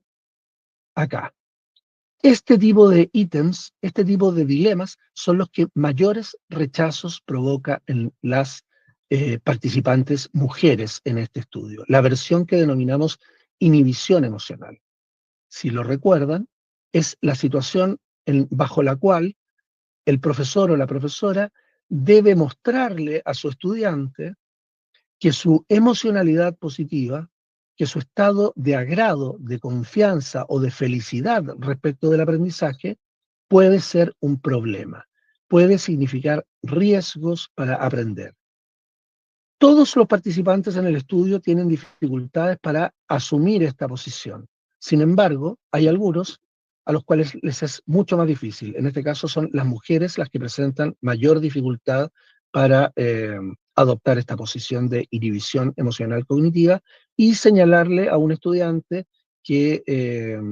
Acá. Este tipo de ítems, este tipo de dilemas, son los que mayores rechazos provoca en las participantes mujeres en este estudio. La versión que denominamos inhibición emocional. Si lo recuerdan, es la situación bajo la cual el profesor o la profesora debe mostrarle a su estudiante que su emocionalidad positiva, que su estado de agrado, de confianza o de felicidad respecto del aprendizaje puede ser un problema, puede significar riesgos para aprender. Todos los participantes en el estudio tienen dificultades para asumir esta posición. Sin embargo, hay algunos a los cuales les es mucho más difícil. En este caso son las mujeres las que presentan mayor dificultad para adoptar esta posición de inhibición emocional cognitiva y señalarle a un estudiante que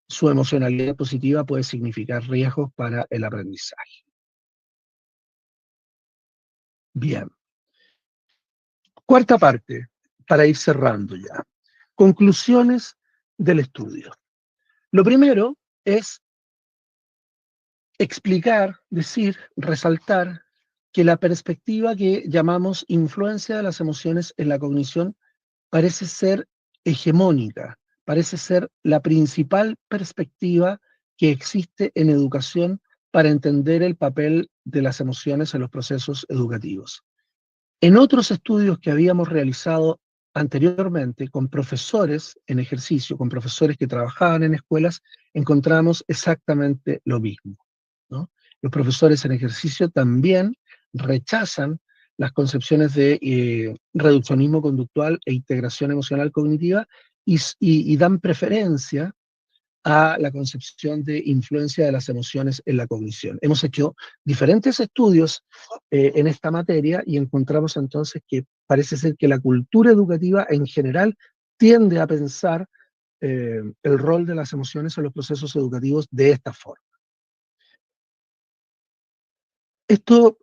su emocionalidad positiva puede significar riesgos para el aprendizaje. Bien. Cuarta parte, para ir cerrando ya. Conclusiones del estudio. Lo primero es explicar, decir, resaltar que la perspectiva que llamamos influencia de las emociones en la cognición parece ser hegemónica, parece ser la principal perspectiva que existe en educación para entender el papel de las emociones en los procesos educativos. En otros estudios que habíamos realizado anteriormente con profesores en ejercicio, con profesores que trabajaban en escuelas, encontramos exactamente lo mismo, ¿no? Los profesores en ejercicio también rechazan las concepciones de reduccionismo conductual e integración emocional cognitiva y dan preferencia a la concepción de influencia de las emociones en la cognición. Hemos hecho diferentes estudios en esta materia y encontramos entonces que parece ser que la cultura educativa en general tiende a pensar el rol de las emociones en los procesos educativos de esta forma. Esto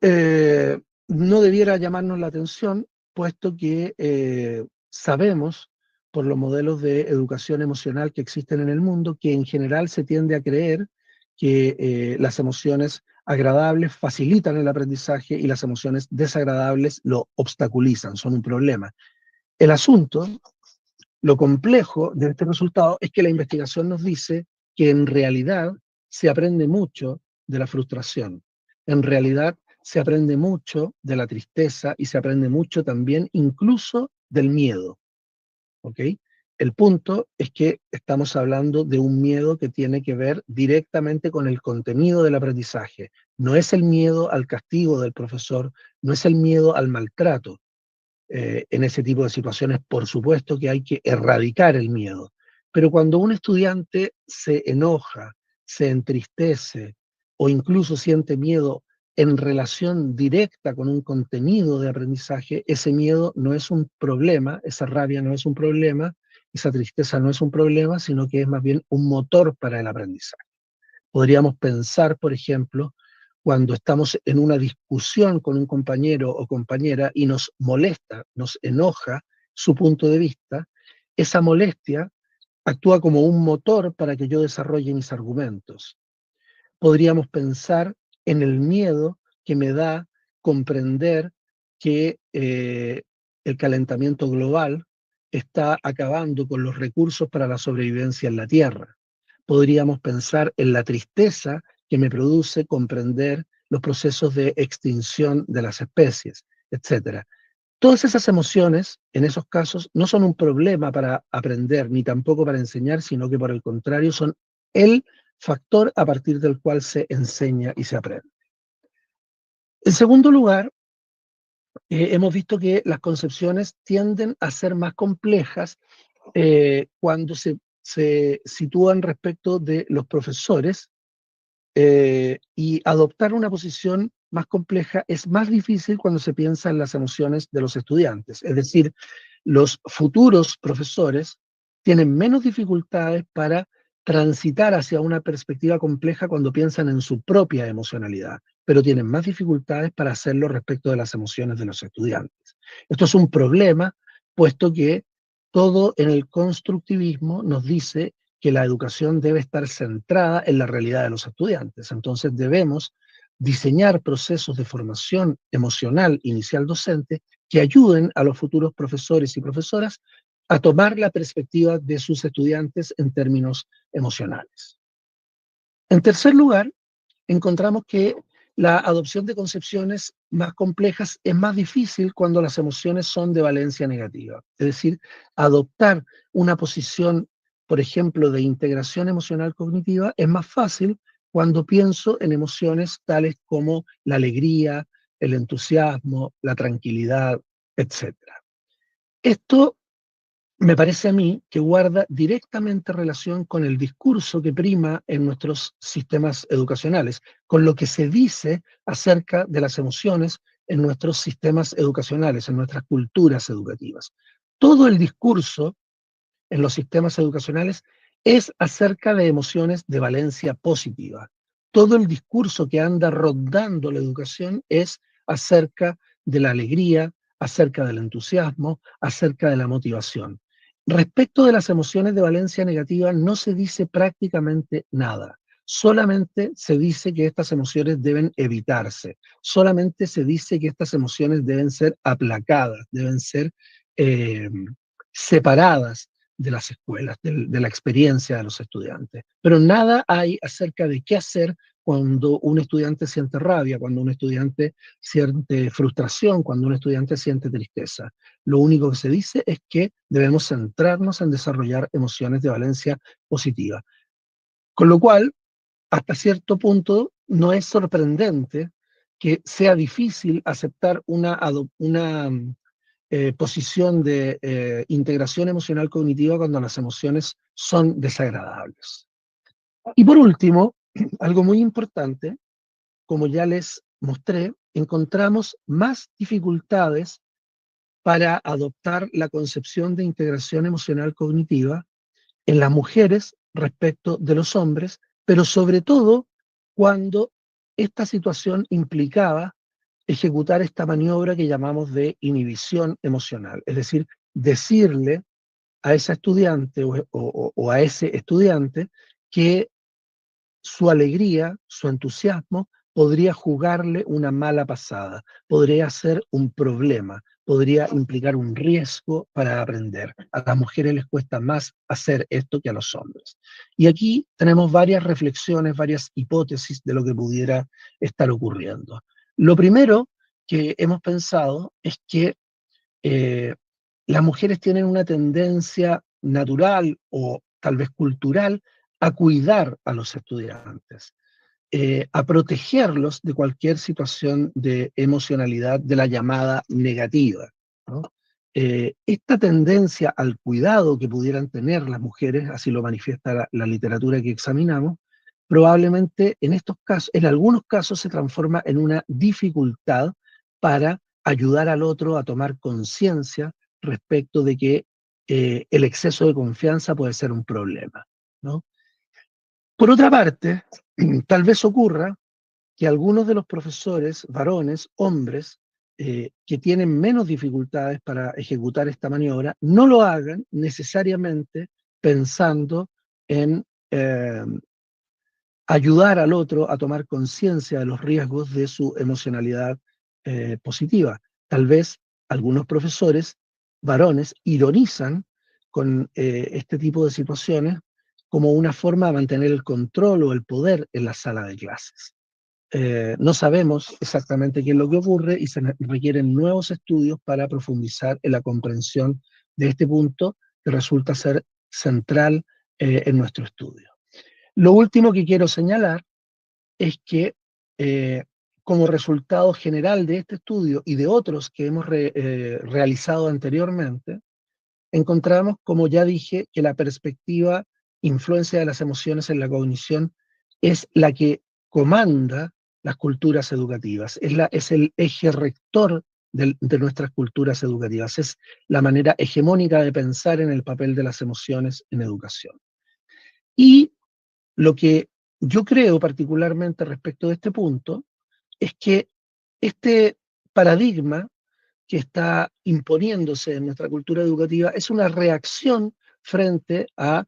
no debiera llamarnos la atención, puesto que sabemos por los modelos de educación emocional que existen en el mundo, que en general se tiende a creer que las emociones agradables facilitan el aprendizaje y las emociones desagradables lo obstaculizan, son un problema. El asunto, lo complejo de este resultado es que la investigación nos dice que en realidad se aprende mucho de la frustración. En realidad se aprende mucho de la tristeza y se aprende mucho también incluso del miedo. ¿Ok? El punto es que estamos hablando de un miedo que tiene que ver directamente con el contenido del aprendizaje. No es el miedo al castigo del profesor, no es el miedo al maltrato. En ese tipo de situaciones, por supuesto que hay que erradicar el miedo. Pero cuando un estudiante se enoja, se entristece o incluso siente miedo en relación directa con un contenido de aprendizaje, ese miedo no es un problema, esa rabia no es un problema, esa tristeza no es un problema, sino que es más bien un motor para el aprendizaje. Podríamos pensar, por ejemplo, cuando estamos en una discusión con un compañero o compañera y nos molesta, nos enoja su punto de vista, esa molestia actúa como un motor para que yo desarrolle mis argumentos. Podríamos pensar en el miedo que me da comprender que el calentamiento global está acabando con los recursos para la sobrevivencia en la Tierra. Podríamos pensar en la tristeza que me produce comprender los procesos de extinción de las especies, etc. Todas esas emociones, en esos casos, no son un problema para aprender, ni tampoco para enseñar, sino que por el contrario son el factor a partir del cual se enseña y se aprende. En segundo lugar, hemos visto que las concepciones tienden a ser más complejas cuando se sitúan respecto de los profesores, y adoptar una posición más compleja es más difícil cuando se piensa en las emociones de los estudiantes. Es decir, los futuros profesores tienen menos dificultades para transitar hacia una perspectiva compleja cuando piensan en su propia emocionalidad, pero tienen más dificultades para hacerlo respecto de las emociones de los estudiantes. Esto es un problema, puesto que todo en el constructivismo nos dice que la educación debe estar centrada en la realidad de los estudiantes. Entonces debemos diseñar procesos de formación emocional inicial docente que ayuden a los futuros profesores y profesoras a tomar la perspectiva de sus estudiantes en términos emocionales. En tercer lugar, encontramos que la adopción de concepciones más complejas es más difícil cuando las emociones son de valencia negativa. Es decir, adoptar una posición, por ejemplo, de integración emocional cognitiva es más fácil cuando pienso en emociones tales como la alegría, el entusiasmo, la tranquilidad, etc. Esto me parece a mí que guarda directamente relación con el discurso que prima en nuestros sistemas educacionales, con lo que se dice acerca de las emociones en nuestros sistemas educacionales, en nuestras culturas educativas. Todo el discurso en los sistemas educacionales es acerca de emociones de valencia positiva. Todo el discurso que anda rondando la educación es acerca de la alegría, acerca del entusiasmo, acerca de la motivación. Respecto de las emociones de valencia negativa no se dice prácticamente nada. Solamente se dice que estas emociones deben evitarse. Solamente se dice que estas emociones deben ser aplacadas, deben ser separadas de las escuelas, de la experiencia de los estudiantes. Pero nada hay acerca de qué hacer cuando un estudiante siente rabia, cuando un estudiante siente frustración, cuando un estudiante siente tristeza. Lo único que se dice es que debemos centrarnos en desarrollar emociones de valencia positiva. Con lo cual, hasta cierto punto, no es sorprendente que sea difícil aceptar una posición de integración emocional cognitiva cuando las emociones son desagradables. Y por último, algo muy importante, como ya les mostré, encontramos más dificultades para adoptar la concepción de integración emocional cognitiva en las mujeres respecto de los hombres, pero sobre todo cuando esta situación implicaba ejecutar esta maniobra que llamamos de inhibición emocional, es decir, decirle a esa estudiante o a ese estudiante que su alegría, su entusiasmo, podría jugarle una mala pasada, podría ser un problema, podría implicar un riesgo para aprender. A las mujeres les cuesta más hacer esto que a los hombres. Y aquí tenemos varias reflexiones, varias hipótesis de lo que pudiera estar ocurriendo. Lo primero que hemos pensado es que las mujeres tienen una tendencia natural o tal vez cultural a cuidar a los estudiantes, a protegerlos de cualquier situación de emocionalidad de la llamada negativa, ¿no? esta tendencia al cuidado que pudieran tener las mujeres, así lo manifiesta la literatura que examinamos, probablemente en estos casos, en algunos casos se transforma en una dificultad para ayudar al otro a tomar conciencia respecto de que el exceso de confianza puede ser un problema, ¿no? Por otra parte, tal vez ocurra que algunos de los profesores, varones, hombres, que tienen menos dificultades para ejecutar esta maniobra, no lo hagan necesariamente pensando en ayudar al otro a tomar conciencia de los riesgos de su emocionalidad positiva. Tal vez algunos profesores, varones, ironizan con este tipo de situaciones como una forma de mantener el control o el poder en la sala de clases. No sabemos exactamente qué es lo que ocurre y se requieren nuevos estudios para profundizar en la comprensión de este punto que resulta ser central en nuestro estudio. Lo último que quiero señalar es que como resultado general de este estudio y de otros que hemos realizado anteriormente, encontramos, como ya dije, que la perspectiva influencia de las emociones en la cognición es la que comanda las culturas educativas, es el eje rector de nuestras culturas educativas, es la manera hegemónica de pensar en el papel de las emociones en educación. Y lo que yo creo particularmente respecto de este punto es que este paradigma que está imponiéndose en nuestra cultura educativa es una reacción frente a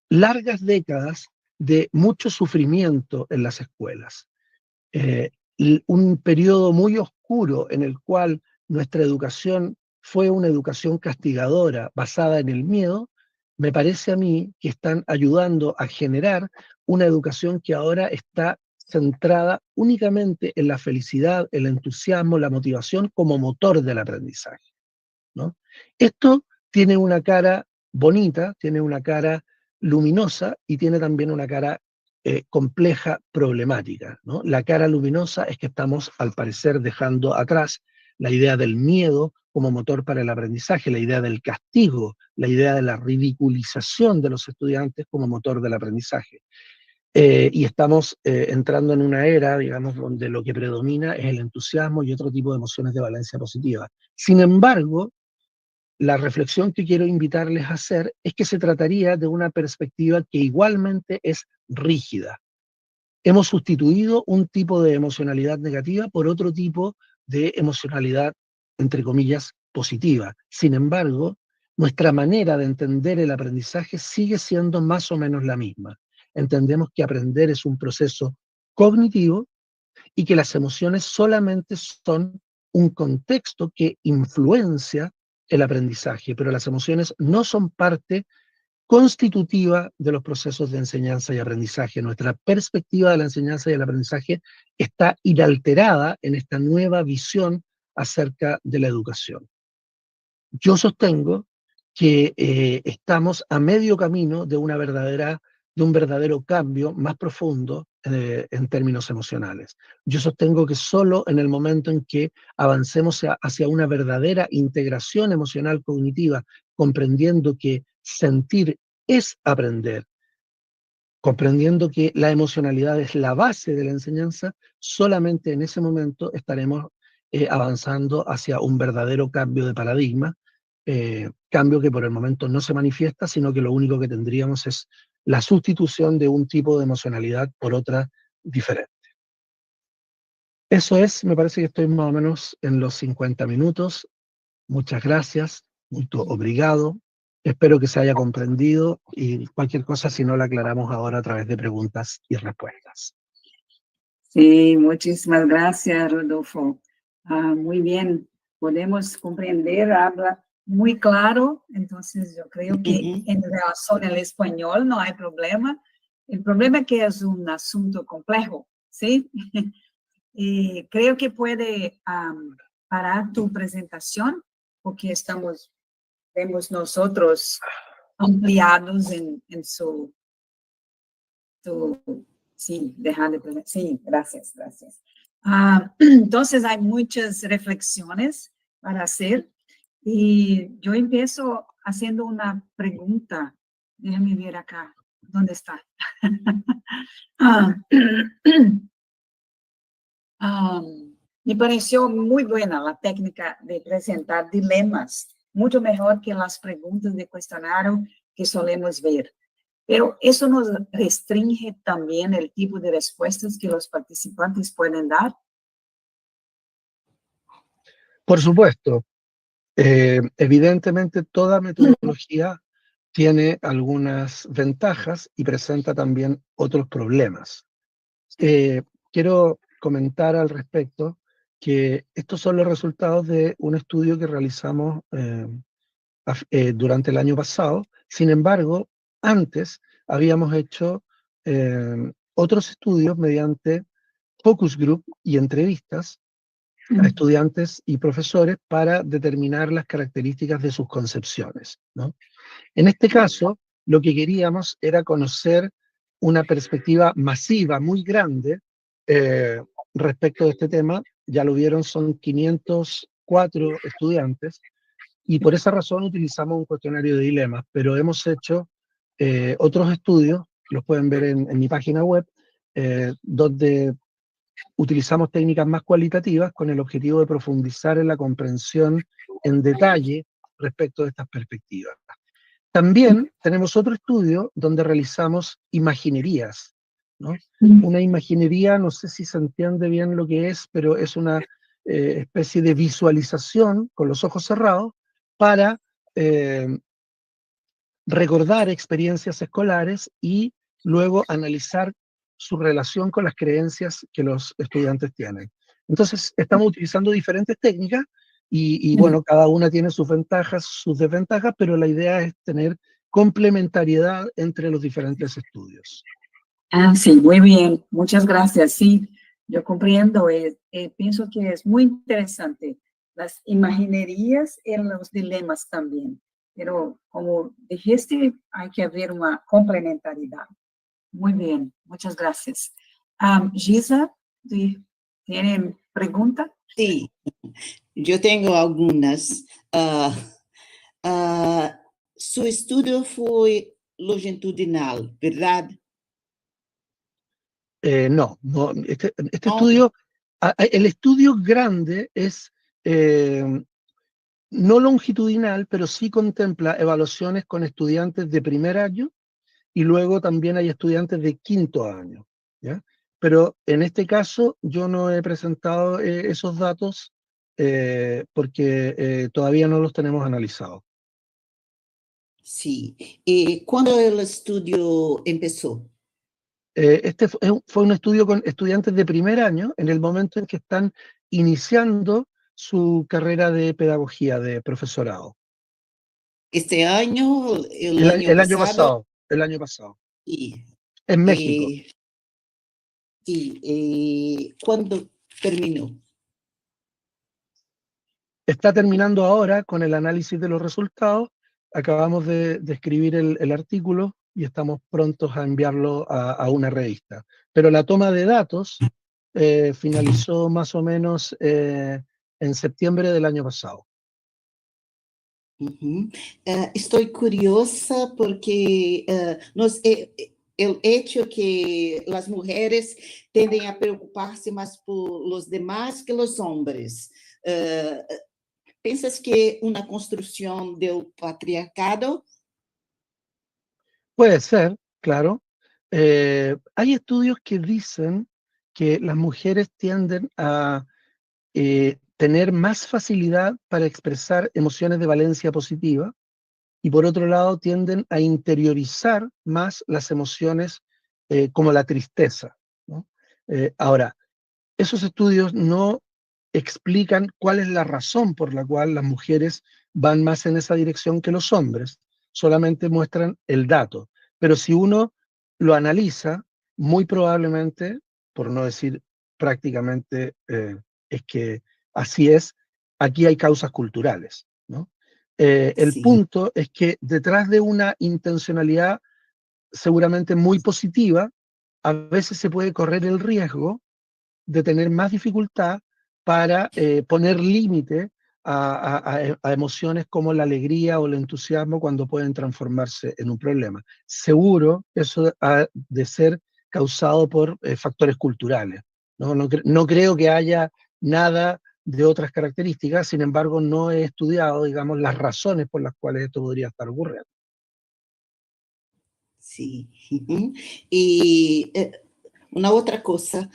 largas décadas de mucho sufrimiento en las escuelas. Un periodo muy oscuro en el cual nuestra educación fue una educación castigadora basada en el miedo, me parece a mí que están ayudando a generar una educación que ahora está centrada únicamente en la felicidad, el entusiasmo, la motivación como motor del aprendizaje, ¿no? Esto tiene una cara bonita, tiene una cara luminosa y tiene también una cara compleja, problemática, ¿no? La cara luminosa es que estamos, al parecer, dejando atrás la idea del miedo como motor para el aprendizaje, la idea del castigo, la idea de la ridiculización de los estudiantes como motor del aprendizaje. Y estamos entrando en una era, digamos, donde lo que predomina es el entusiasmo y otro tipo de emociones de valencia positiva. Sin embargo, la reflexión que quiero invitarles a hacer es que se trataría de una perspectiva que igualmente es rígida. Hemos sustituido un tipo de emocionalidad negativa por otro tipo de emocionalidad, entre comillas, positiva. Sin embargo, nuestra manera de entender el aprendizaje sigue siendo más o menos la misma. Entendemos que aprender es un proceso cognitivo y que las emociones solamente son un contexto que influencia el aprendizaje, pero las emociones no son parte constitutiva de los procesos de enseñanza y aprendizaje. Nuestra perspectiva de la enseñanza y el aprendizaje está inalterada en esta nueva visión acerca de la educación. Yo sostengo que estamos a medio camino de un verdadero cambio más profundo en términos emocionales. Yo sostengo que solo en el momento en que avancemos hacia una verdadera integración emocional cognitiva, comprendiendo que sentir es aprender, comprendiendo que la emocionalidad es la base de la enseñanza, solamente en ese momento estaremos avanzando hacia un verdadero cambio de paradigma, cambio que por el momento no se manifiesta, sino que lo único que tendríamos es la sustitución de un tipo de emocionalidad por otra diferente. Eso es, me parece que estoy más o menos en los 50 minutos. Muchas gracias, muito obrigado. Espero que se haya comprendido y cualquier cosa, si no, la aclaramos ahora a través de preguntas y respuestas. Sí, muchísimas gracias, Rodolfo. Muy bien, podemos comprender, habla muy claro, entonces yo creo que en relación al español no hay problema. El problema es que es un asunto complejo, ¿sí? Y creo que puede parar tu presentación, porque vemos nosotros ampliados en su sí, sí, gracias. Entonces hay muchas reflexiones para hacer Y yo empiezo haciendo una pregunta. Déjame ver acá. ¿Dónde está? Ah, me pareció muy buena la técnica de presentar dilemas, mucho mejor que las preguntas de cuestionario que solemos ver. Pero eso nos restringe también el tipo de respuestas que los participantes pueden dar. Por supuesto, evidentemente toda metodología tiene algunas ventajas y presenta también otros problemas. Quiero comentar al respecto que estos son los resultados de un estudio que realizamos durante el año pasado. Sin embargo, antes habíamos hecho otros estudios mediante focus group y entrevistas a estudiantes y profesores para determinar las características de sus concepciones, ¿no? En este caso, lo que queríamos era conocer una perspectiva masiva, muy grande, respecto de este tema. Ya lo vieron, son 504 estudiantes, y por esa razón utilizamos un cuestionario de dilemas, pero hemos hecho otros estudios, los pueden ver en mi página web, donde utilizamos técnicas más cualitativas con el objetivo de profundizar en la comprensión en detalle respecto de estas perspectivas. También tenemos otro estudio donde realizamos imaginerías, ¿no? Una imaginería, no sé si se entiende bien lo que es, pero es una especie de visualización con los ojos cerrados para recordar experiencias escolares y luego analizar su relación con las creencias que los estudiantes tienen. Entonces, estamos utilizando diferentes técnicas y bueno, cada una tiene sus ventajas, sus desventajas, pero la idea es tener complementariedad entre los diferentes estudios. Ah, sí, muy bien. Muchas gracias. Sí, yo comprendo. Pienso que es muy interesante las imaginerías y los dilemas también. Pero como dijiste, hay que haber una complementariedad. Muy bien, muchas gracias. Gisa, ¿tienen pregunta? Sí, yo tengo algunas. Su estudio fue longitudinal, ¿verdad? No, este estudio, el estudio grande es no longitudinal, pero sí contempla evaluaciones con estudiantes de primer año y luego también hay estudiantes de quinto año, ¿ya? Pero en este caso yo no he presentado esos datos porque todavía no los tenemos analizados. Sí. ¿Y cuándo el estudio empezó? Este fue un estudio con estudiantes de primer año en el momento en que están iniciando su carrera de pedagogía, de profesorado. ¿Este año, el año El año pasado? pasado, el año pasado, Y, en México. ¿Cuándo terminó? Está terminando ahora con el análisis de los resultados. Acabamos de escribir el artículo y estamos prontos a enviarlo a una revista. Pero la toma de datos finalizó más o menos en septiembre del año pasado. Estoy curiosa porque el hecho que las mujeres tienden a preocuparse más por los demás que los hombres. ¿Piensas que una construcción del patriarcado? Puede ser, claro. Hay estudios que dicen que las mujeres tienden a tener más facilidad para expresar emociones de valencia positiva y por otro lado tienden a interiorizar más las emociones como la tristeza, ¿no? Ahora, esos estudios no explican cuál es la razón por la cual las mujeres van más en esa dirección que los hombres, solamente muestran el dato. Pero si uno lo analiza, muy probablemente, por no decir prácticamente, es que así es, aquí hay causas culturales, ¿no? El Sí. punto es que detrás de una intencionalidad seguramente muy positiva, a veces se puede correr el riesgo de tener más dificultad para poner límite a emociones como la alegría o el entusiasmo cuando pueden transformarse en un problema. Seguro eso ha de ser causado por factores culturales. No creo que haya nada de otras características, sin embargo, no he estudiado, digamos, las razones por las cuales esto podría estar ocurriendo. Sí. Y una otra cosa,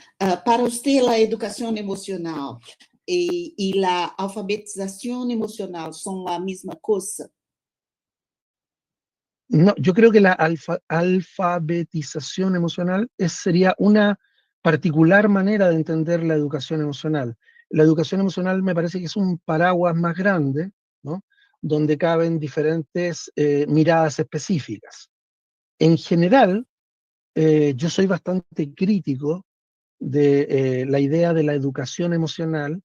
para usted la educación emocional y la alfabetización emocional son la misma cosa. No, yo creo que la alfabetización emocional sería una particular manera de entender la educación emocional. La educación emocional me parece que es un paraguas más grande, ¿no? Donde caben diferentes miradas específicas. En general, yo soy bastante crítico de la idea de la educación emocional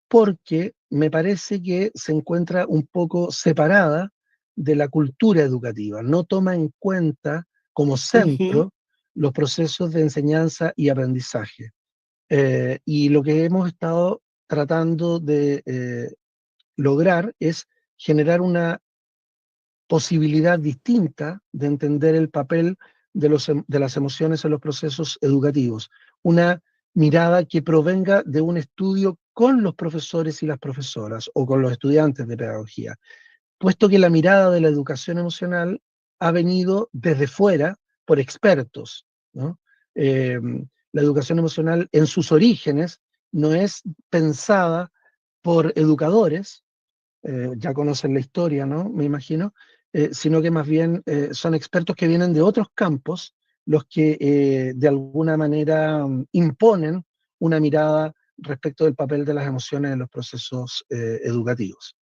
porque me parece que se encuentra un poco separada de la cultura educativa, no toma en cuenta como centro los procesos de enseñanza y aprendizaje. Y lo que hemos estado tratando de lograr es generar una posibilidad distinta de entender el papel de las emociones en los procesos educativos, una mirada que provenga de un estudio con los profesores y las profesoras o con los estudiantes de pedagogía, puesto que la mirada de la educación emocional ha venido desde fuera por expertos, ¿no? La educación emocional en sus orígenes no es pensada por educadores, ya conocen la historia, ¿no? Me imagino, sino que más bien son expertos que vienen de otros campos los que de alguna manera imponen una mirada respecto del papel de las emociones en los procesos educativos.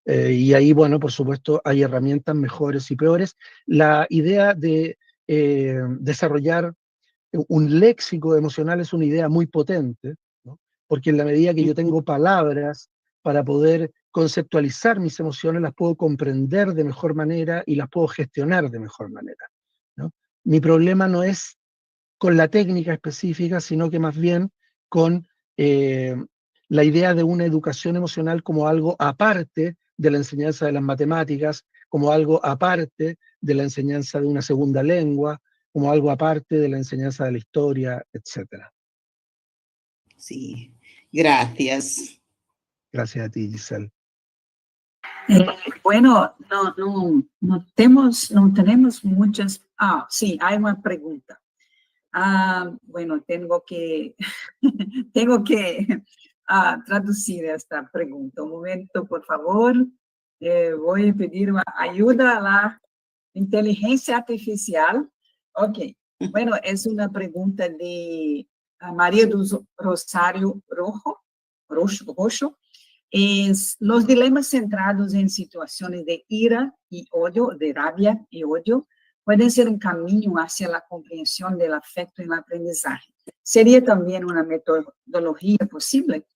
Y ahí, bueno, por supuesto, hay herramientas mejores y peores. La idea de desarrollar un léxico emocional es una idea muy potente, ¿no? Porque en la medida que yo tengo palabras para poder conceptualizar mis emociones, las puedo comprender de mejor manera y las puedo gestionar de mejor manera, ¿no? Mi problema no es con la técnica específica, sino que más bien con la idea de una educación emocional como algo aparte de la enseñanza de las matemáticas, como algo aparte de la enseñanza de una segunda lengua, como algo aparte de la enseñanza de la historia, etc. Sí, gracias. Gracias a ti, Giselle. Bueno, no tenemos muchas... sí, hay una pregunta. Bueno, tengo que traducir esta pregunta. Un momento, por favor. Voy a pedir ayuda a la inteligencia artificial. Ok. Bueno, es una pregunta de María do Rosario Roxo. Los dilemas centrados en situaciones de ira y odio, de rabia y odio, pueden ser un camino hacia la comprensión del afecto en el aprendizaje. ¿Sería también una metodología posible?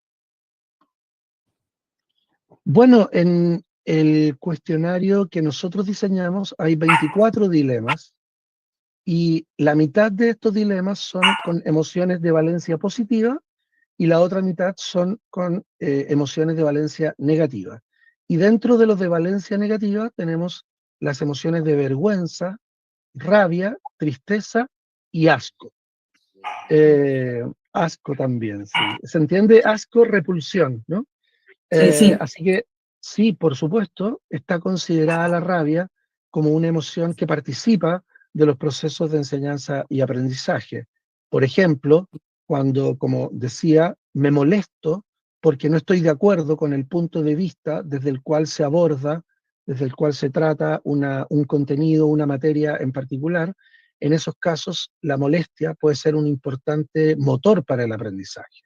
Bueno, en el cuestionario que nosotros diseñamos hay 24 dilemas y la mitad de estos dilemas son con emociones de valencia positiva y la otra mitad son con emociones de valencia negativa. Y dentro de los de valencia negativa tenemos las emociones de vergüenza, rabia, tristeza y asco. Asco también, sí. ¿Se entiende? Asco, repulsión, ¿no? Sí. Así que sí, por supuesto, está considerada la rabia como una emoción que participa de los procesos de enseñanza y aprendizaje. Por ejemplo, cuando, como decía, me molesto porque no estoy de acuerdo con el punto de vista desde el cual se aborda, desde el cual se trata un contenido, una materia en particular, en esos casos la molestia puede ser un importante motor para el aprendizaje.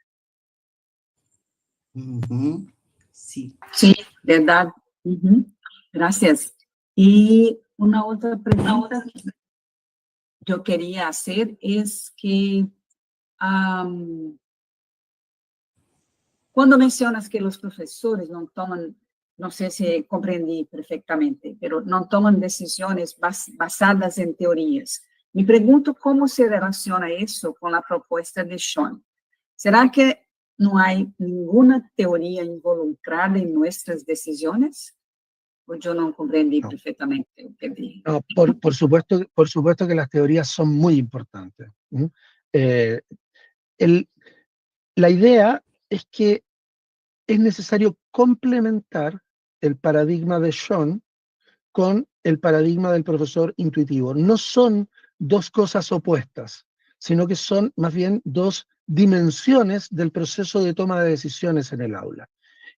Sí. Sí, verdad. Gracias. Y una otra pregunta que yo quería hacer es que cuando mencionas que los profesores no toman, no sé si comprendí perfectamente, pero no toman decisiones basadas en teorías. Me pregunto cómo se relaciona eso con la propuesta de Sean. ¿Será que no hay ninguna teoría involucrada en nuestras decisiones? ¿O yo no comprendí No. perfectamente lo que dije? No, por supuesto que las teorías son muy importantes. Eh, la idea es que es necesario complementar el paradigma de Sean con el paradigma del profesor intuitivo. No son dos cosas opuestas, sino que son más bien dos dimensiones del proceso de toma de decisiones en el aula.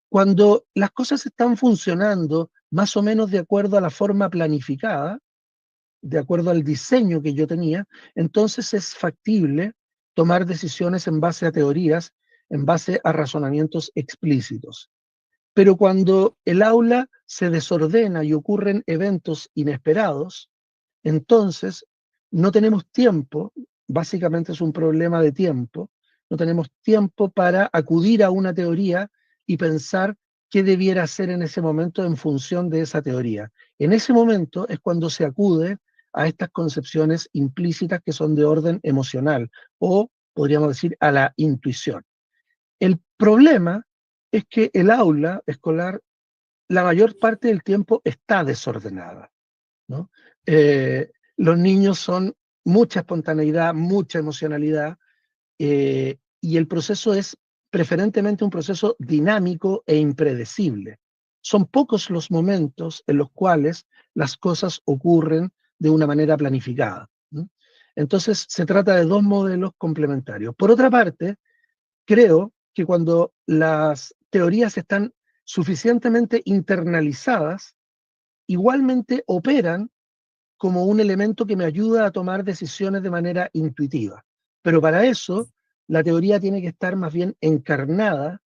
Cuando las cosas están funcionando más o menos de acuerdo a la forma planificada, de acuerdo al diseño que yo tenía, entonces es factible tomar decisiones en base a teorías, en base a razonamientos explícitos. Pero cuando el aula se desordena y ocurren eventos inesperados, entonces no tenemos tiempo, básicamente es un problema de tiempo, no tenemos tiempo para acudir a una teoría y pensar qué debiera hacer en ese momento en función de esa teoría. En ese momento es cuando se acude a estas concepciones implícitas que son de orden emocional o, podríamos decir, a la intuición. El problema es que el aula escolar la mayor parte del tiempo está desordenada, ¿no? Los niños son mucha espontaneidad, mucha emocionalidad, y el proceso es preferentemente un proceso dinámico e impredecible. Son pocos los momentos en los cuales las cosas ocurren de una manera planificada, ¿no? Entonces, se trata de dos modelos complementarios. Por otra parte, creo que cuando las teorías están suficientemente internalizadas, igualmente operan como un elemento que me ayuda a tomar decisiones de manera intuitiva. Pero para eso, la teoría tiene que estar más bien encarnada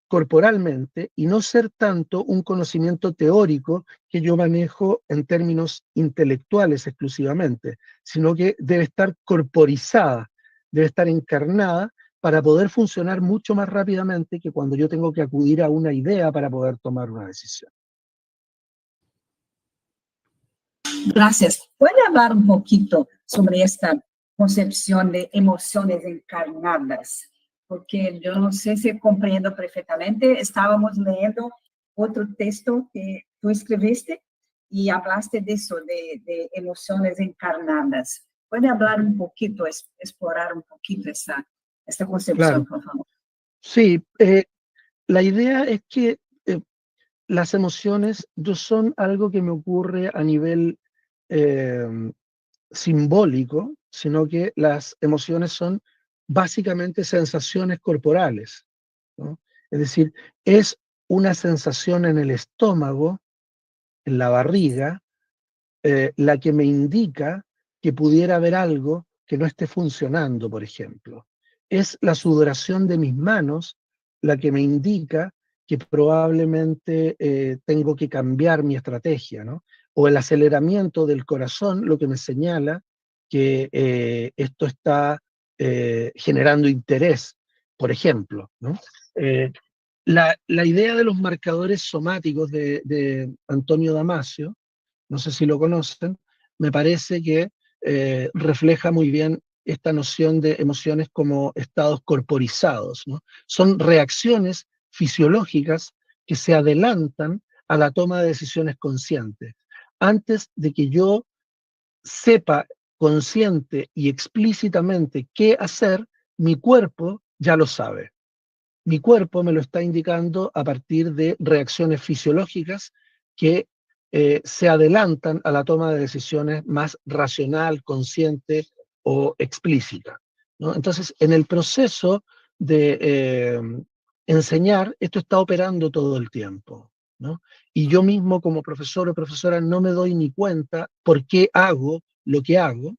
corporalmente y no ser tanto un conocimiento teórico que yo manejo en términos intelectuales exclusivamente, sino que debe estar corporizada, debe estar encarnada para poder funcionar mucho más rápidamente que cuando yo tengo que acudir a una idea para poder tomar una decisión. Gracias. ¿Puede hablar un poquito sobre esta concepción de emociones encarnadas? Porque yo no sé si comprendo perfectamente. Estábamos leyendo otro texto que tú escribiste y hablaste de eso, de emociones encarnadas. ¿Puede hablar un poquito, explorar un poquito esta concepción, Claro, por favor? sí, la idea es que las emociones no son algo que me ocurre a nivel eh, simbólico, sino que las emociones son básicamente sensaciones corporales, ¿no? Es decir, es una sensación en el estómago, en la barriga, la que me indica que pudiera haber algo que no esté funcionando, por ejemplo. Es la sudoración de mis manos la que me indica que probablemente tengo que cambiar mi estrategia, ¿no? O el aceleramiento del corazón lo que me señala que esto está generando interés, por ejemplo, ¿no? La idea de los marcadores somáticos de Antonio Damasio, no sé si lo conocen, me parece que refleja muy bien esta noción de emociones como estados corporizados, ¿no? Son reacciones fisiológicas que se adelantan a la toma de decisiones conscientes. Antes de que yo sepa consciente y explícitamente qué hacer, mi cuerpo ya lo sabe. Mi cuerpo me lo está indicando a partir de reacciones fisiológicas que se adelantan a la toma de decisiones más racional, consciente o explícita, ¿no? Entonces, en el proceso de enseñar, esto está operando todo el tiempo, ¿no? Y yo mismo como profesor o profesora no me doy ni cuenta por qué hago lo que hago,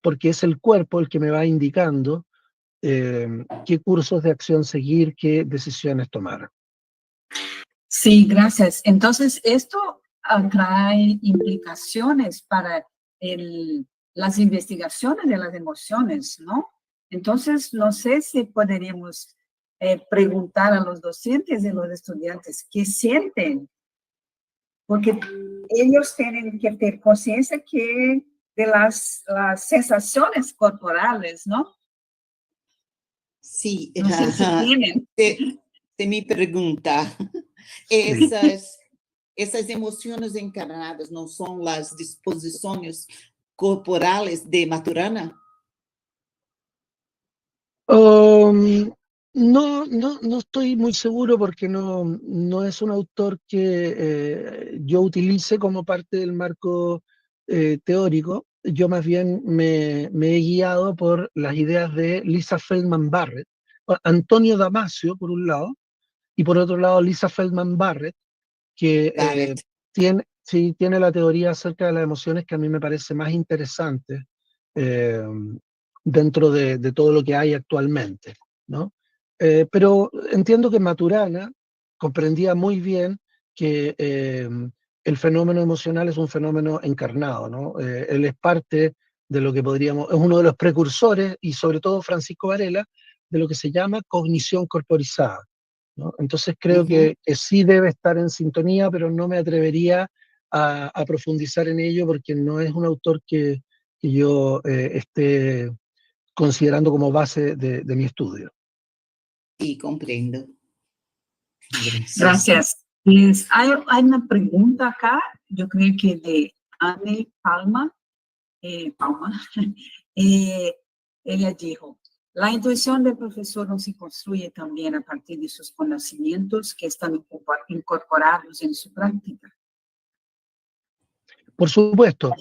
porque es el cuerpo el que me va indicando qué cursos de acción seguir, qué decisiones tomar. Sí, gracias. Entonces, esto trae implicaciones para las investigaciones de las emociones, ¿no? Entonces, no sé si podríamos preguntar a los docentes y a los estudiantes qué sienten, porque ellos tienen que tener conciencia que de las sensaciones corporales, ¿no? Sí, No sé si tienen. te me pregunta, Sí. esas emociones encarnadas no son las disposiciones corporales de Maturana? No estoy muy seguro porque no es un autor que yo utilice como parte del marco teórico. Yo más bien me he guiado por las ideas de Lisa Feldman Barrett, Antonio Damasio por un lado, y por otro lado Lisa Feldman Barrett, que Barrett. sí, tiene la teoría acerca de las emociones que a mí me parece más interesante eh, dentro de todo lo que hay actualmente, ¿no? Pero entiendo que Maturana comprendía muy bien que el fenómeno emocional es un fenómeno encarnado, ¿no? Él es parte de lo que es uno de los precursores, y sobre todo Francisco Varela, de lo que se llama cognición corporizada, ¿no? Entonces creo que sí debe estar en sintonía, pero no me atrevería a profundizar en ello porque no es un autor que yo esté considerando como base de mi estudio. Sí, comprendo. Gracias. Gracias. Hay una pregunta acá, yo creo que de Anne Palma. Ella dijo, la intuición del profesor no se construye también a partir de sus conocimientos que están incorporados en su práctica. Por supuesto,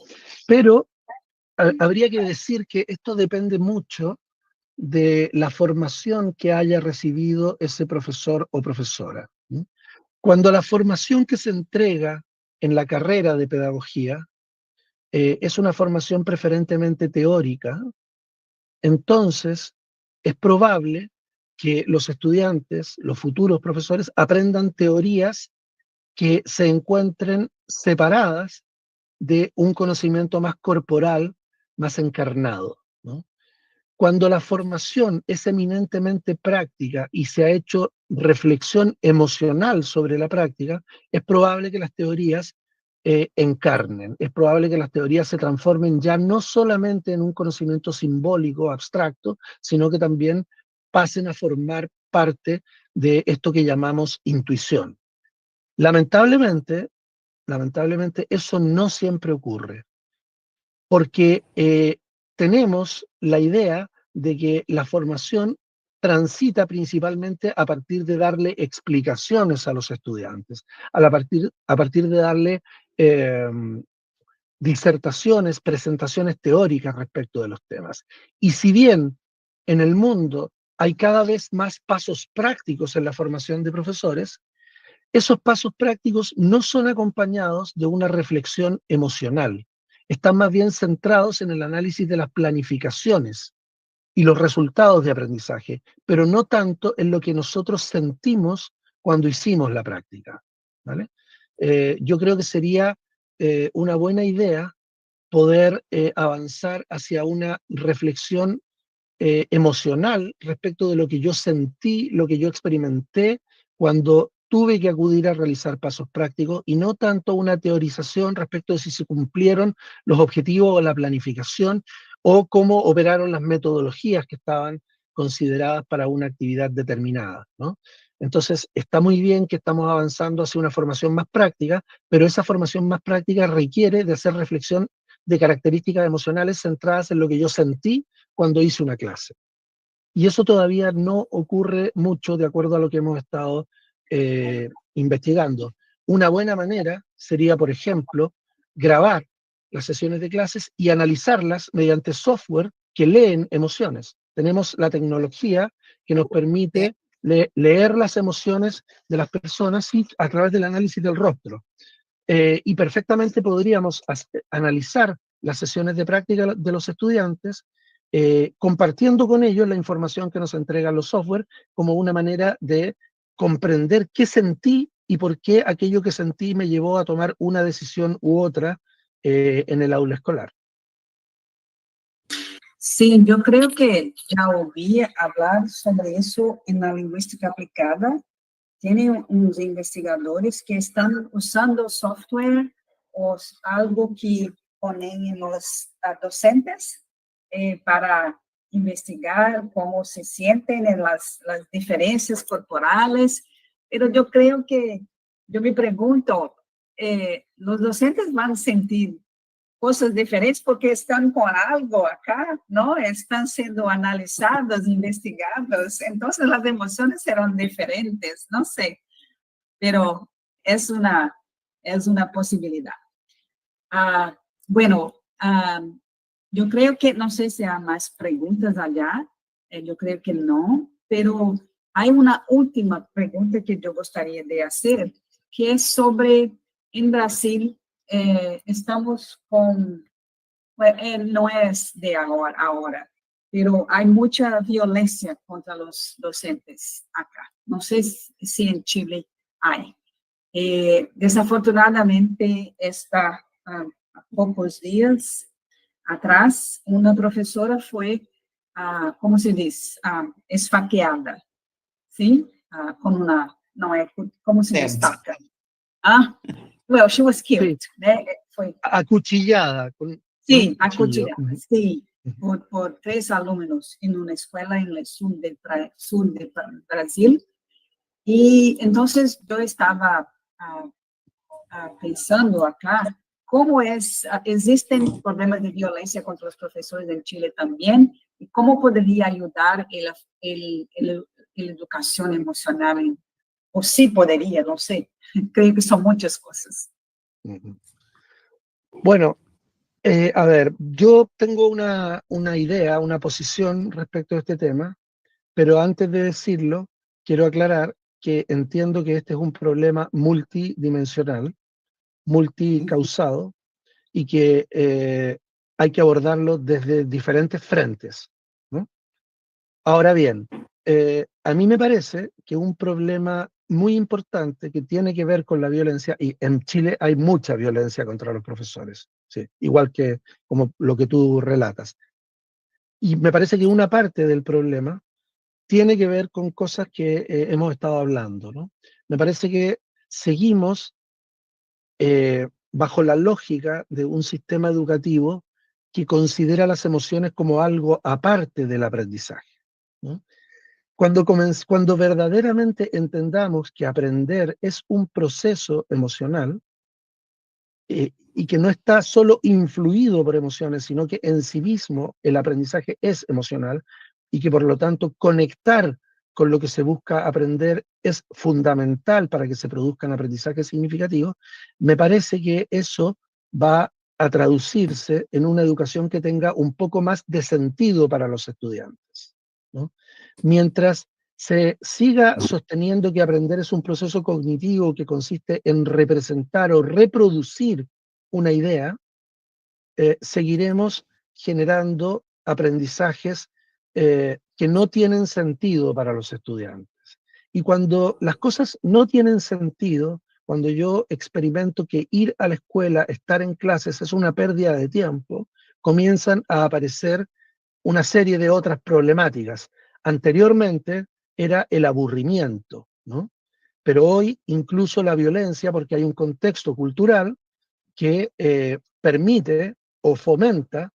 pero habría que decir que esto depende mucho de la formación que haya recibido ese profesor o profesora. Cuando la formación que se entrega en la carrera de pedagogía es una formación preferentemente teórica, entonces es probable que los estudiantes, los futuros profesores, aprendan teorías que se encuentren separadas de un conocimiento más corporal, más encarnado, ¿no? Cuando la formación es eminentemente práctica y se ha hecho reflexión emocional sobre la práctica, es probable que las teorías encarnen, es probable que las teorías se transformen ya no solamente en un conocimiento simbólico, abstracto, sino que también pasen a formar parte de esto que llamamos intuición. Lamentablemente eso no siempre ocurre, porque tenemos la idea de que la formación transita principalmente a partir de darle explicaciones a los estudiantes, a partir de darle eh, disertaciones, presentaciones teóricas respecto de los temas. Y si bien en el mundo hay cada vez más pasos prácticos en la formación de profesores, esos pasos prácticos no son acompañados de una reflexión emocional. Están más bien centrados en el análisis de las planificaciones y los resultados de aprendizaje, pero no tanto en lo que nosotros sentimos cuando hicimos la práctica, ¿vale? Yo creo que sería una buena idea poder avanzar hacia una reflexión emocional respecto de lo que yo sentí, lo que yo experimenté cuando tuve que acudir a realizar pasos prácticos y no tanto una teorización respecto de si se cumplieron los objetivos o la planificación o cómo operaron las metodologías que estaban consideradas para una actividad determinada, ¿no? Entonces, está muy bien que estamos avanzando hacia una formación más práctica, pero esa formación más práctica requiere de hacer reflexión de características emocionales centradas en lo que yo sentí cuando hice una clase. Y eso todavía no ocurre mucho de acuerdo a lo que hemos estado investigando. Una buena manera sería, por ejemplo, grabar las sesiones de clases y analizarlas mediante software que leen emociones. Tenemos la tecnología que nos permite leer las emociones de las personas a través del análisis del rostro. Y perfectamente podríamos analizar las sesiones de práctica de los estudiantes, compartiendo con ellos la información que nos entregan los software como una manera de comprender qué sentí y por qué aquello que sentí me llevó a tomar una decisión u otra en el aula escolar. Sí, yo creo que ya oí hablar sobre eso en la lingüística aplicada. Tienen unos investigadores que están usando software o algo que ponen en los docentes para investigar cómo se sienten en las diferencias corporales, pero yo creo que, yo me pregunto, los docentes van a sentir cosas diferentes porque están con algo acá, ¿no? Están siendo analizados, investigados, entonces las emociones serán diferentes, no sé, pero es una posibilidad. Bueno, yo creo que, no sé si hay más preguntas allá, yo creo que no, pero hay una última pregunta que yo gustaría de hacer, que es sobre, en Brasil, estamos con, bueno, no es de ahora, pero hay mucha violencia contra los docentes acá. No sé si en Chile hay. Desafortunadamente, a pocos días atrás, una profesora fue, ¿cómo se dice? Esfaqueada, ¿sí? Con una, no é, ¿cómo se destaca? Well, she was killed, Sí, né? Foi, acuchillada con sí, un cuchillo. acuchillada, sí, por 3 alumnos en una escuela en el sur de Brasil. Y entonces yo estaba pensando acá, cómo existen problemas de violencia contra los profesores en Chile también, y cómo podría ayudar la educación emocional, o sí podría, no sé, creo que son muchas cosas. Ujú. Bueno, a ver, yo tengo una idea, una posición respecto a este tema, pero antes de decirlo, quiero aclarar que entiendo que este es un problema multidimensional, multicausado, y que hay que abordarlo desde diferentes frentes, ¿no? Ahora bien, a mí me parece que un problema muy importante que tiene que ver con la violencia, y en Chile hay mucha violencia contra los profesores, sí, igual que como lo que tú relatas. Y me parece que una parte del problema tiene que ver con cosas que hemos estado hablando, ¿no? Me parece que seguimos bajo la lógica de un sistema educativo que considera las emociones como algo aparte del aprendizaje, ¿no? Cuando verdaderamente entendamos que aprender es un proceso emocional y que no está solo influido por emociones, sino que en sí mismo el aprendizaje es emocional y que por lo tanto conectar con lo que se busca aprender es fundamental para que se produzcan aprendizajes significativos, me parece que eso va a traducirse en una educación que tenga un poco más de sentido para los estudiantes, ¿no? Mientras se siga sosteniendo que aprender es un proceso cognitivo que consiste en representar o reproducir una idea, seguiremos generando aprendizajes que no tienen sentido para los estudiantes. Y cuando las cosas no tienen sentido, cuando yo experimento que ir a la escuela, estar en clases es una pérdida de tiempo, comienzan a aparecer una serie de otras problemáticas. Anteriormente era el aburrimiento, ¿no? Pero hoy incluso la violencia, porque hay un contexto cultural que permite o fomenta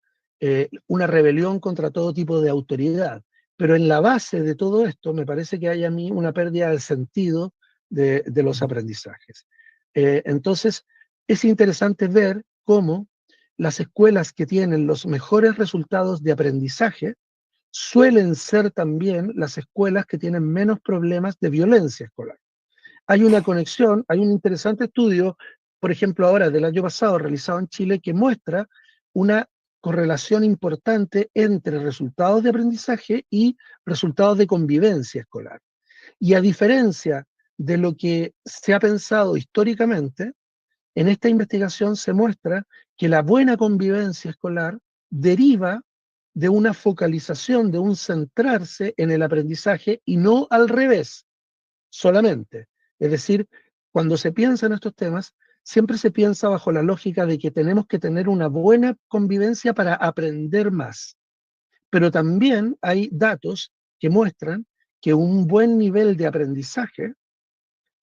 una rebelión contra todo tipo de autoridad. Pero en la base de todo esto me parece que hay a mí una pérdida de sentido de los aprendizajes. Entonces, es interesante ver cómo las escuelas que tienen los mejores resultados de aprendizaje suelen ser también las escuelas que tienen menos problemas de violencia escolar. Hay una conexión, hay un interesante estudio, por ejemplo, ahora del año pasado, realizado en Chile, que muestra una correlación importante entre resultados de aprendizaje y resultados de convivencia escolar. Y a diferencia de lo que se ha pensado históricamente, en esta investigación se muestra que la buena convivencia escolar deriva de una focalización, de un centrarse en el aprendizaje y no al revés solamente. Es decir, cuando se piensa en estos temas, siempre se piensa bajo la lógica de que tenemos que tener una buena convivencia para aprender más. Pero también hay datos que muestran que un buen nivel de aprendizaje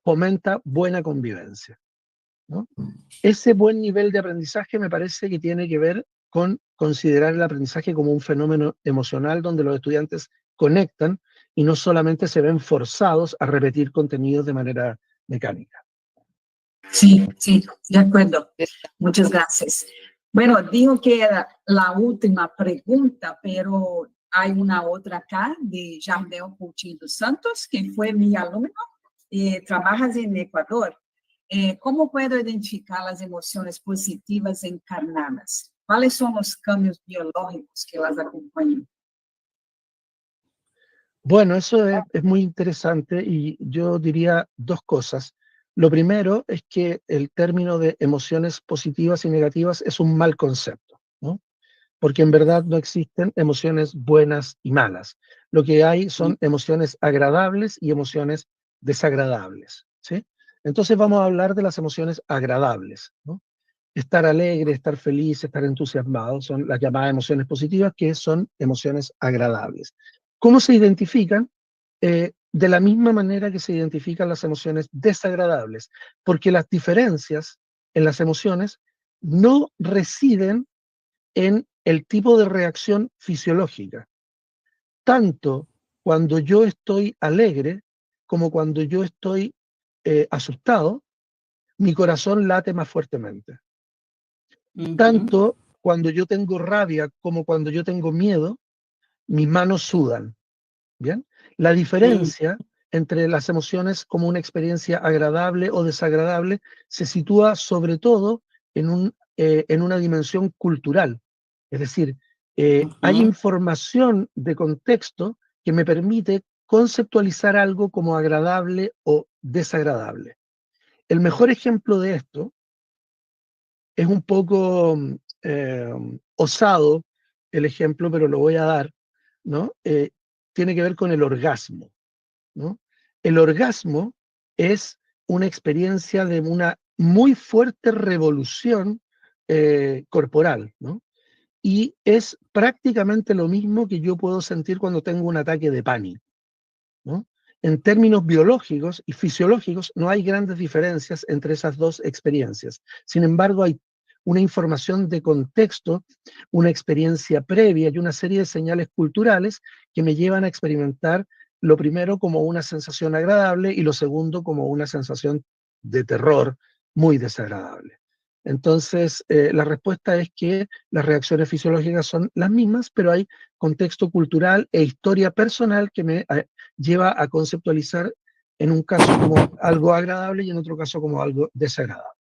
fomenta buena convivencia, ¿no? Ese buen nivel de aprendizaje me parece que tiene que ver con considerar el aprendizaje como un fenómeno emocional donde los estudiantes conectan y no solamente se ven forzados a repetir contenidos de manera mecánica. Sí, sí, de acuerdo. Muchas gracias. Bueno, digo que era la última pregunta, pero hay una otra acá de Jardel Coutinho dos Santos, que fue mi alumno, y trabajas en Ecuador. ¿Cómo puedo identificar las emociones positivas encarnadas? ¿Cuáles son los cambios biológicos que las acompañan? Bueno, eso es muy interesante y yo diría dos cosas. Lo primero es que el término de emociones positivas y negativas es un mal concepto, ¿no? Porque en verdad no existen emociones buenas y malas. Lo que hay son emociones agradables y emociones desagradables, ¿sí? Entonces vamos a hablar de las emociones agradables, ¿no? Estar alegre, estar feliz, estar entusiasmado, son las llamadas emociones positivas, que son emociones agradables. ¿Cómo se identifican? De la misma manera que se identifican las emociones desagradables, porque las diferencias en las emociones no residen en el tipo de reacción fisiológica, tanto cuando yo estoy alegre como cuando yo estoy asustado, mi corazón late más fuertemente. Tanto cuando yo tengo rabia como cuando yo tengo miedo, mis manos sudan. ¿Bien? La diferencia entre las emociones como una experiencia agradable o desagradable se sitúa sobre todo en una dimensión cultural. Es decir, hay información de contexto que me permite conceptualizar algo como agradable o desagradable. El mejor ejemplo de esto es un poco osado el ejemplo, pero lo voy a dar, ¿no? Tiene que ver con el orgasmo, ¿no? El orgasmo es una experiencia de una muy fuerte revolución corporal, ¿no? Y es prácticamente lo mismo que yo puedo sentir cuando tengo un ataque de pánico, ¿no? En términos biológicos y fisiológicos no hay grandes diferencias entre esas dos experiencias. Sin embargo, hay una información de contexto, una experiencia previa y una serie de señales culturales que me llevan a experimentar lo primero como una sensación agradable y lo segundo como una sensación de terror muy desagradable. Entonces, la respuesta es que las reacciones fisiológicas son las mismas, pero hay contexto cultural e historia personal que me lleva a conceptualizar en un caso como algo agradable y en otro caso como algo desagradable.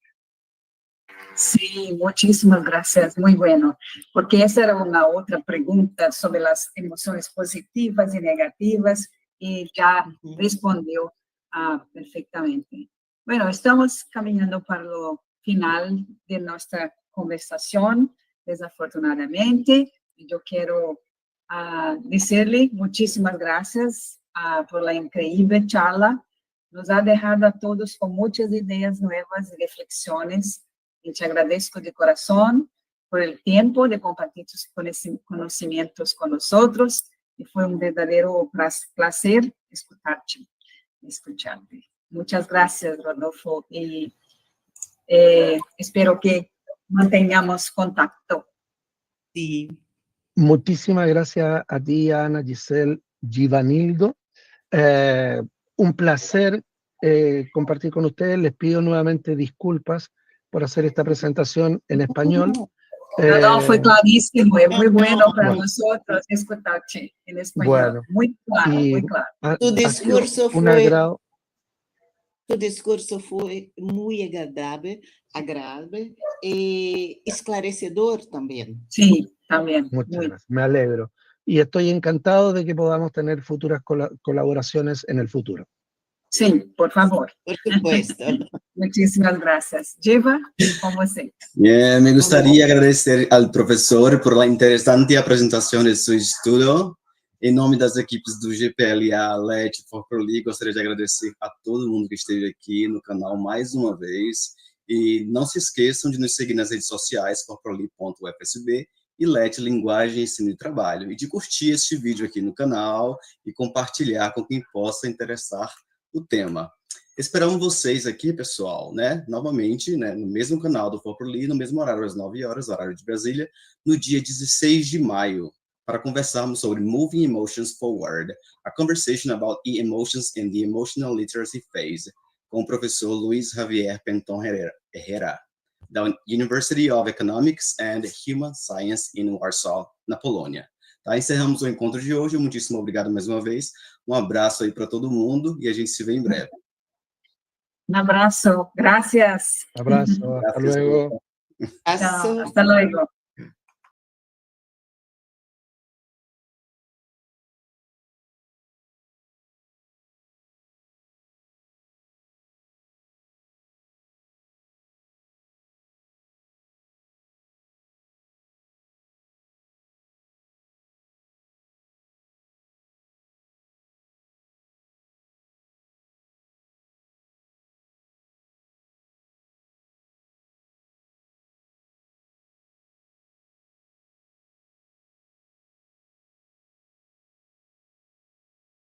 Sí, muchísimas gracias, muy bueno, porque esa era una otra pregunta sobre las emociones positivas y negativas y ya respondió perfectamente. Bueno, estamos caminando para lo final de nuestra conversación, desafortunadamente, y yo quiero decirle muchísimas gracias por la increíble charla. Nos ha dejado a todos con muchas ideas nuevas y reflexiones. Y te agradezco de corazón por el tiempo de compartir tus conocimientos con nosotros. Y fue un verdadero placer escucharte. Muchas gracias, Rodolfo. Y espero que mantengamos contacto. Sí. Muchísimas gracias a ti, Ana, Giselle, Givanildo. Un placer compartir con ustedes. Les pido nuevamente disculpas por hacer esta presentación en español. No, fue clarísimo, es muy bueno para nosotros escucharte en español. Bueno, muy claro, muy claro. Tu discurso un agrado. Tu discurso foi muito agradável e esclarecedor também. Sí, también. Muchas gracias, me alegro. Y estoy encantado de que podamos tener futuras colaboraciones en el futuro. Sí, por favor. Por supuesto. Muchísimas gracias. Giva, con você. Bien, me gustaría agradecer al profesor por la interesante presentación de su estudio. Em nome das equipes do GPLA, LET, ForProLi, gostaria de agradecer a todo mundo que esteve aqui no canal mais uma vez. E não se esqueçam de nos seguir nas redes sociais, forproli.ufsb e LET Linguagem, Ensino e Trabalho. E de curtir este vídeo aqui no canal e compartilhar com quem possa interessar o tema. Esperamos vocês aqui, pessoal, né? Novamente, né? No mesmo canal do For4Lead, no mesmo horário, às 9 horas, horário de Brasília, no dia 16 de maio, para conversarmos sobre Moving Emotions Forward, a conversation about emotions in the emotional literacy phase, com o professor Luiz Javier Penton Herrera, da University of Economics and Human Science in Warsaw, na Polônia. Tá, encerramos o encontro de hoje. Muitíssimo obrigado mais uma vez. Um abraço aí para todo mundo e a gente se vê em breve. Un abrazo, gracias. Abrazo, hasta Gracias. luego. Chao, hasta luego.